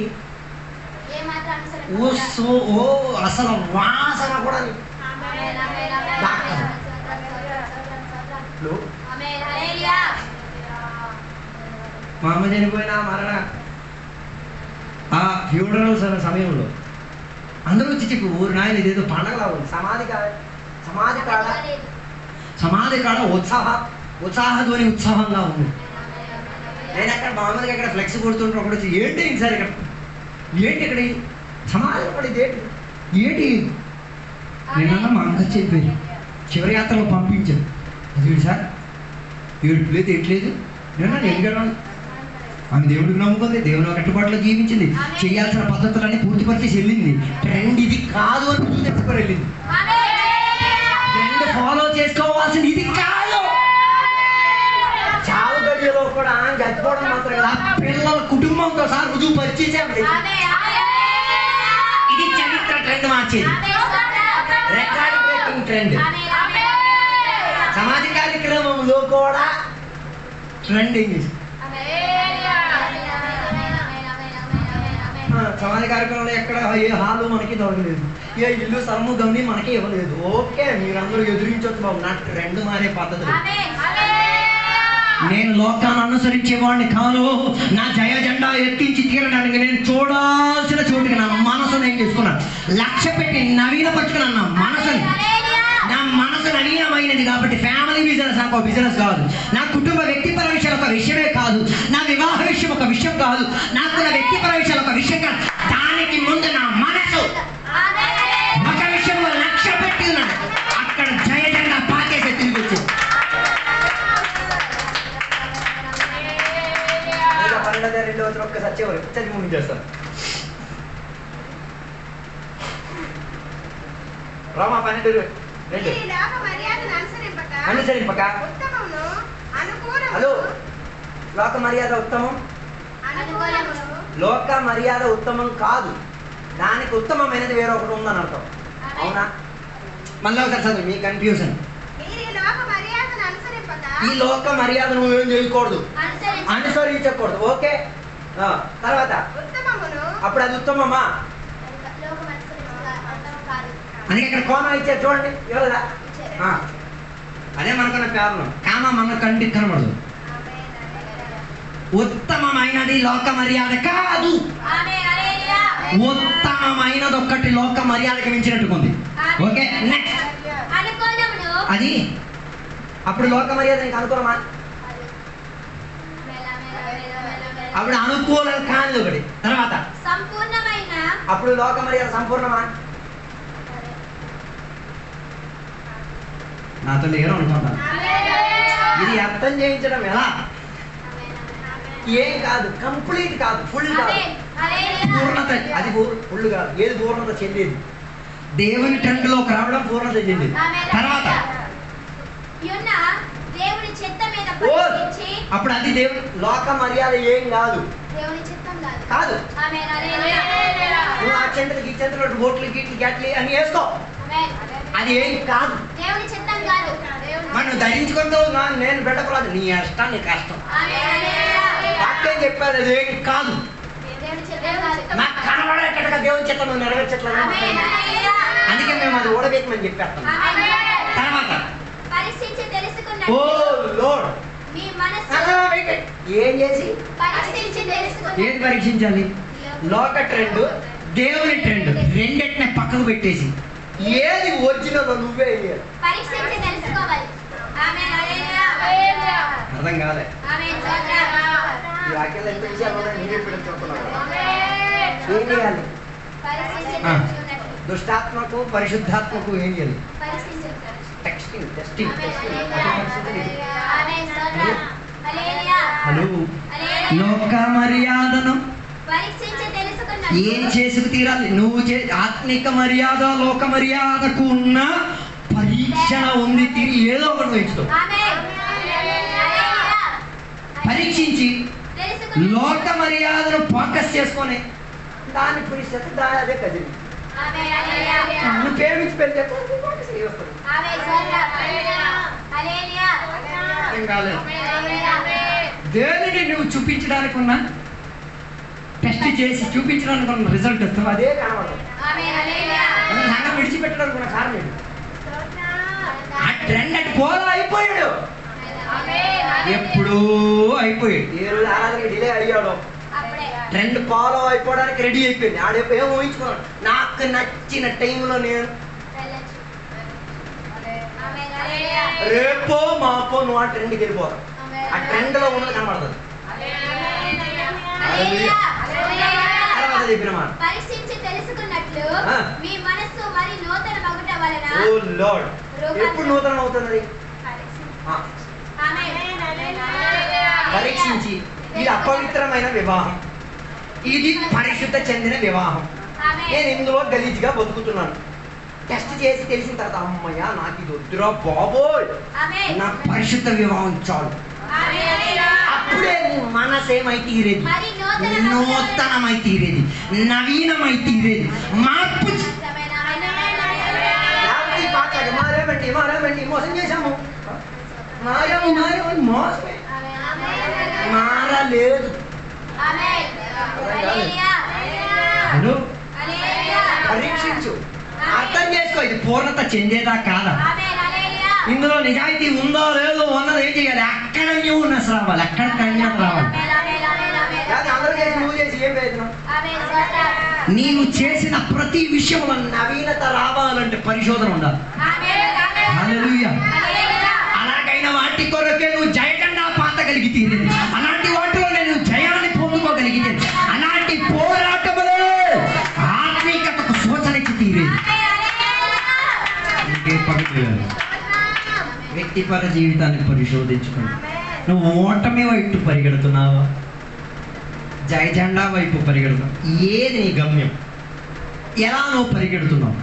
A: అసలు వాసన కూడా మా అమ్మ చనిపోయిన మరణ ఆ ఫ్యూనరల్స్ అనే సమయంలో అందరూ వచ్చి చెప్పి ఊరు నాయన ఇదేదో పండగలా ఉంది, సమాధి కాడ ఉత్సాహధ్వని ఉత్సాహంగా ఉంది. నేను అక్కడ మామూలుగా ఇక్కడ ఫ్లెక్స్ కొడుతుంటే ఒకటి వచ్చి ఏంటి సార్ ఇక్కడ ఏంటి ఇక్కడ సమాధి కూడా ఇదేంటి ఏంటి నిన్న మా అమ్మ చెప్పారు, చివరి యాత్రలో పంపించాను. అది సార్ ఏడుపు లేదు ఎట్లేదు, నిన్న నేను కదా ఆమె దేవుడికి నమ్ముకుంది, దేవుని కట్టుబాటులో జీవించింది, చేయాల్సిన పద్ధతులన్నీ పూర్తిపరిచేసి వెళ్ళింది. ట్రెండ్ ఇది కాదు అని రుజువు తెచ్చుకొని వెళ్ళింది. ట్రెండ్ ఫాలో చేసుకోవాల్సింది ఇది కాదు. చావు గడియలో కూడా చచ్చిపోవడం మాత్రం కదా, పిల్లల కుటుంబంతో సహా రుజువు పరిచేసాం. ఇది చరిత్ర ట్రెండ్ మార్చేది, రికార్డ్ బ్రేకింగ్ ట్రెండ్. సమాజ కార్యక్రమంలో కూడా ట్రెండ్ ఏం చేసి సమాజ కార్యక్రమంలో ఎక్కడ ఏ హాలు మనకి దొరకలేదు, ఏ ఇల్లు స్థలము గమని మనకి ఇవ్వలేదు. ఓకే, మీరందరూ ఎదురించవచ్చు బాబు, నా ట్రెండ్ మారే పద్ధతులు. నేను లోకాన్ని అనుసరించేవాడిని కాను. నా జయ జెండా ఎత్తించి తీరడానికి నేను చూడాల్సిన చోటుకి నా మనసును ఏం చేసుకున్నాను, లక్ష్య పెట్టి నవీనపరుచుకున్నాను. నా మనసు నవీనమైనది కాబట్టి ఫ్యామిలీ బిజినెస్ నాకు ఒక బిజినెస్ కాదు, నా కుటుంబ వ్యక్తిపర విషయాలు ఒక విషయమే కాదు, నా వివాహ విషయం ఒక విషయం కాదు, నాకు నా వ్యక్తిపర విషయాలు ఒక విషయం కాదు. దానికి ముందు నా మనసు ఒక విషయంలో లక్ష్య పెట్టి ఉన్నాడు. అక్కడ జయ జెండా పాకేసి తిరిగి వచ్చి 12 ఒక్కసారి చివరి చదివి ముగించేస్తాను. రామా 12 అనుసరింపక హలో లోక మర్యాద ఉత్తమం, లోక మర్యాద ఉత్తమం కాదు, దానికి ఉత్తమమైనది వేరొకటి ఉందని అర్థం. అవునా? మళ్ళీ ఒకసారి చదువు, మీ కన్ఫ్యూజన్. ఈ లోక మర్యాద నువ్వేం చేయకూడదు, అనుసరించకూడదు. ఓకే, తర్వాత అప్పుడు అది ఉత్తమమా? అందుకే ఇక్కడ కోమా ఇచ్చారు చూడండి, ఇవ్వలేదా? అదే మనకున్న కారణం. కామ మన కంటికి కనబడదు. ఉత్తమమైనది లోక మర్యాద కాదు, ఉత్తమమైనది ఒక్కటి లోక మర్యాదకి మించినట్టుకుంది. ఓకే, నెక్స్ట్ అది అప్పుడు లోక మర్యాద నీకు అనుకూలమా? అప్పుడు అనుకూలం కానిది ఒకటి. తర్వాత అప్పుడు లోక మర్యాద సంపూర్ణమా? నాతో లేరు అనుకుంటాను. ఇది అర్థం చేయించడం ఎలా? ఏం కాదు, కంప్లీట్ కాదు, ఫుల్ కాదు, పూర్ణత. అది ఫుల్ కాదు, ఏది పూర్ణత చెందేది దేవుని ట్రెండ్లోకి రావడం పూర్ణత చెందింది. తర్వాత అప్పుడు అది దేవుని లోక మర్యాద ఏం కాదు, కాదు. నువ్వు ఆ చెంతలు ఈ చెంతలు ఓట్లు గీట్లు గట్లి అని వేసుకో, అది ఏం కాదు.
B: కాదు.
C: మనం ధరించుకుంటావు నేను పెట్టకూడదు, నీ ఇష్టం నీ కష్టం. వాక్యం చెప్పారు అదేం కాదు, నాకు కనబడేటట్టుగా దేవుని చిత్తం నువ్వు నెరవేర్చట్లేదు. అందుకే మేము అది ఓడబెట్టమని చెప్పేస్తాం. తర్వాత
B: పరీక్షించి
C: ఓ
B: తెలుసుకున్నట్లు
C: లోడ్
B: మీ మనస్సు
C: ఏం చేసి
B: పరీక్షించి తెలుసుకున్నట్లు
A: ఏది పరీక్షించాలి?
C: లోక ట్రెండ్
A: దేవుని ట్రెండ్ రెండింటిని పక్కకు పెట్టేసి
C: ఏది ఒరిజినల్ నువ్వే వేయాలి.
B: పరీక్షించి తెలుసుకోవాలి. ఆమేన్.
A: అర్థం కాలే.
B: ఆమేన్.
C: ఈ వాక్యాలు ఎంత విషయాలు ఉన్నాయి నేను ఇప్పుడు చెప్తున్నాను. ఏం చేయాలి?
B: పరీక్షించి
A: ఆ.
B: తెలుసుకున్నట్లు
C: దుష్టాత్మకు పరిశుద్ధాత్మకు ఏం చేయాలి?
B: పరీక్షించి
C: టెక్స్టింగ్ టెస్టింగ్
B: ఆమేన్. స్తోత్రం. హల్లెలూయా.
A: హలో, లోక మర్యాదను
B: పరీక్షించి తెలుసుకున్నట్లు
A: ఏం చేసుకు తీరాలి? నువ్వు ఆత్మిక మర్యాద లోక మర్యాదకు ఉన్న పరీక్షణ ఉంది. తిరిగి ఏదో ఒకటి వేస్తావు.
B: ఆమేన్. హల్లెలూయా.
A: పరీక్షించి
B: తెలుసుకున్నట్లు
A: లోక మర్యాదను ఫోకస్ చేసుకొని
C: దాని పరిస్థితి దాని అదే కదిలి
B: ఆమేన్. హల్లెలూయా.
C: నువ్వు ప్రేమించి పెళ్తే
B: ఆమేన్. స్తోత్రం. హల్లెలూయా.
A: ఏం కాలేదు.
B: ఆమేన్.
A: దేనిని నువ్వు చూపించడానికి ఉన్న టెస్ట్ చేసి చూపించడానికి ఉన్న రిజల్ట్ వస్తావు. అదే
C: అదే కనబడదు.
B: ఆమేన్. హల్లెలూయా.
C: సంఘం విడిచిపెట్టడానికి ఉన్న కారణం ఏంటి?
A: ఆ ట్రెండ్ అటు ఫాలో అయిపోయాడు.
B: ఆమేన్.
A: ఎప్పుడూ అయిపోయాడు.
C: ఏ రోజు ఆరాధనకి డిలే అయ్యాడు,
B: అప్పుడే
C: ట్రెండ్ ఫాలో అయిపోవడానికి రెడీ అయిపోయింది. ఆడేపు ఏం ఊహించుకున్నాడు, నాకు నచ్చిన టైంలో నేను
B: వెళ్ళొచ్చు. ఆమేన్. హల్లెలూయా.
C: రేపో మాపో నువ్వు ఆ ట్రెండ్కి వెళ్ళిపోతావు. ఆ ట్రెండ్ లో ఉన్నది కనబడుతుంది.
B: హల్లెలూయా.
C: తర్వాత చెప్పిన మాట
B: పరీక్షించి తెలుసుకున్నట్లు
C: ఆ.
B: మీ మనస్సు మరి నూతన మగుట వలన
C: ఓ లార్డ్ ఎప్పుడు నూతనం అవుతున్నది? ఆ,
B: ఆమేన్.
C: పరీక్షించి ఇది అపవిత్రమైన వివాహం, ఇది పరిశుద్ధ చెందిన వివాహం,
B: ఆమేన్.
C: నేను ఇందులో గలీజ్గా బతుకుతున్నాను. టెస్ట్ చేసి తెలిసిన తర్వాత అమ్మయ్య నాకు ఇది వద్దురా బాబోయ్,
B: ఆమేన్.
C: నా పరిశుద్ధ వివాహం చాలు.
B: ఆమేన్. హల్లెలూయా.
C: అప్పుడే నీ మనసేమై తీరేది,
B: మరి నూతన
C: నూతనమై తీరేది, నవీనమై తీరేది, మార్పు
B: ఆమేన్. హల్లెలూయా.
C: లేకపోతే ఈ పాట మారేమండి మోసం చేశాము, మారాము మోసమే,
B: ఆమేన్.
C: మారలేదు.
B: ఆమేన్. హల్లెలూయా.
A: హలో,
B: హల్లెలూయా.
C: పరీక్షించు, అర్థం చేసుకో, ఇది పూర్ణత చెందేదా కాదా,
B: ఆమేన్. హల్లెలూయా.
A: ఇందులో నిజాయితీ ఉందో లేదో ఉన్నది ఏం చేయాలి? అక్కడ న్యూనెస్ రావాలి, అక్కడ కన్యత రావాలి.
B: ఆమేన్. ఆమేన్. ఆమేన్.
C: కానీ అందరూ చేసి నువ్వు చేసి ఏం ప్రయోజనం?
B: ఆమేన్. స్తోత్రం.
A: నీవు చేసిన ప్రతి విషయంలో నవీనత రావాలంటే పరిశోధన ఉండాలి.
B: ఆమేన్. ఆమేన్.
A: హల్లెలూయా.
B: హల్లెలూయా.
A: అలాగైన వాటి కొరకే నువ్వు జయజెండా పాతగలిగితే, అలాంటి వాటిలో నేను జయాన్ని పొందుకోగలిగితే, అలాంటి పోరాటములే ఆత్మీయతకు సూచనకి తీరేది. ఇంకే పవిత్ర వ్యక్తిపర జీవితాన్ని పరిశోధించుకుని నువ్వు ఓటమి వైపు పరిగెడుతున్నావా, జయజెండా వైపు పరిగెడుతున్నావు? ఏది నీ గమ్యం? ఎలా నువ్వు పరిగెడుతున్నావు?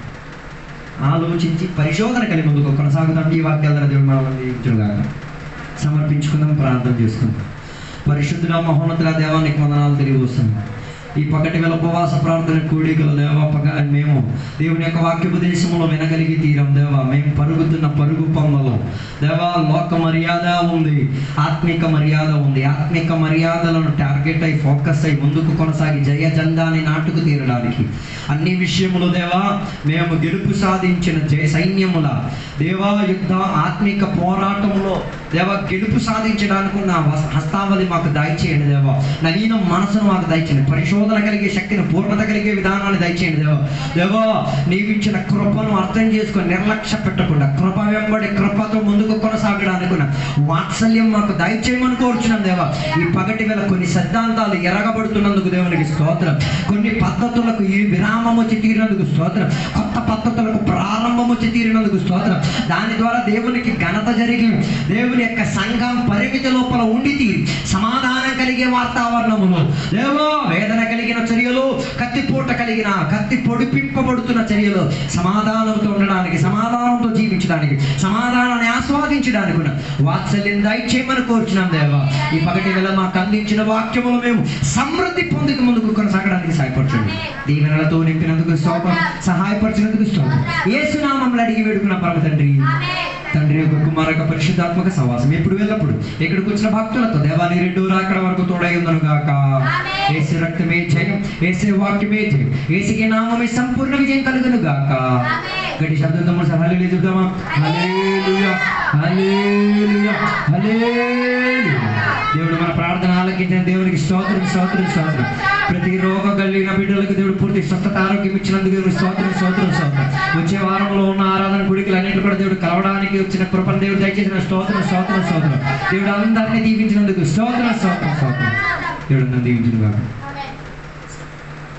A: ఆలోచించి పరిశోధన కలిగి ముందుకు కొనసాగుతాం. ఈ వాక్యాలను దేవుడు మనల్ని దీవించునుగా. సమర్పించుకుందాం, ప్రార్థన చేసుకుందాం. పరిశుద్ధుల మహోన్నతుల దేవానికి వందనాలు తెలియవస్తున్నాం. ఈ పగటి వేళ ఉపవాస ప్రార్థన కూడికల దేవా మేము దేవుని యొక్క వాక్యోపదేశంలో వినగలిగి తీరం దేవా. మేము పరుగుతున్న పరుగు పందలో దేవా లోక మర్యాద ఉంది, ఆత్మిక మర్యాద ఉంది. ఆత్మిక మర్యాదలను టార్గెట్ అయి ఫోకస్ అయి ముందుకు కొనసాగి జయ జెండాని నాటుకు తీరడానికి అన్ని విషయములు దేవా మేము గెలుపు సాధించిన జయ సైన్యముల దేవా యుద్ధ ఆత్మిక పోరాటంలో దేవా గెలుపు సాధించడానికి ఉన్న హస్తావళి మాకు దయచేయండి దేవా. నవీన మనసును మాకు దయచేయండి, పరిశోధన కలిగే శక్తిని, పూర్ణత కలిగే విధానాన్ని దయచేయండి దేవా. దేవా నీవిచ్చిన కృపను అర్థం చేసుకొని నిర్లక్ష్య పెట్టకుండా కృప వెంబడి కృపతో ముందుకు కొనసాగడానికి వాత్సల్యం మాకు దయచేయమని కోరుచున్నాం దేవా. ఈ పగటి వేళ కొన్ని సిద్ధాంతాలు ఎరగబడుతున్నందుకు దేవునికి స్తోత్రం, కొన్ని పద్ధతులకు ఈ విరామం వచ్చి తీరినందుకు స్తోత్రం, కొత్త పద్ధతులకు ప్రారంభం వచ్చి తీరినందుకు స్తోత్రం. దాని ద్వారా దేవునికి ఘనత జరిగి దేవుని యొక్క సంఘం పరిమితి లోపల ఉండి తీరి సమాధానం కలిగే వాతావరణములు దేవా, వేదన కలిగిన చర్యలు, కత్తి పొడిపింపబడుతున్న చర్యలు సమాధానంతో ఉండడానికి, సమాధానంతో జీవించడానికి, సమాధానాన్ని ఆస్వాదించడానికి వాత్సల్యం దయచేయమని కోరుచున్నాం దేవా. ఈ పగటి వేళ మాకు అందించిన వాక్యములు మేము సమృద్ధి పొందుకు ముందుకు కొనసాగడానికి సహాయపరచండి. దీవెనలతో నింపినందుకు స్తోత్రం, సహాయపరిచినందుకు స్తోత్రం. యేసు నామములో అడిగి వేడుకున్న పరమ తండ్రి.
B: ఆమేన్.
A: తండ్రి యొక్క కుమార యొక్క పరిశుద్ధాత్మక సహవాసం ఎప్పుడు వెళ్ళప్పుడు ఇక్కడికి వచ్చిన భక్తులతో దేవాని రెండు రాకడ వరకు తోడై ఉందను గాక. యేసు రక్తమే జయం, యేసు వాక్యమే జయం, యేసుకి నామమే సంపూర్ణ విజయం కలుగును గాక. గట్టి శబ్దంతో మనం హల్లెలూయా చెప్దామా? హల్లెలూయా హల్లెలూయా హల్లెలూయా. దేవుడు మన ప్రార్థన ఆలకించిన దేవునికి స్తోత్రం స్తోత్రం స్తోత్రం. ప్రతి రోగం కలిగిన బిడ్డలకు దేవుడు పూర్తి స్వస్థత ఆరోగ్యం ఇచ్చినందుకు దేవుడు స్తోత్రం స్తోత్రం స్తోత్రం. వచ్చే వారంలో ఉన్న ఆరాధన గుడికలు అన్నింటి కూడా దేవుడు కలవడానికి వచ్చిన కృపను దేవుడు దయచేసిన స్తోత్రం స్తోత్రం స్తోత్రం. దేవుడు అందరినీ దీవించినందుకు స్తోత్రం స్తోత్రం స్తోత్రం. దేవుడు అందరిని దీవించును గాక.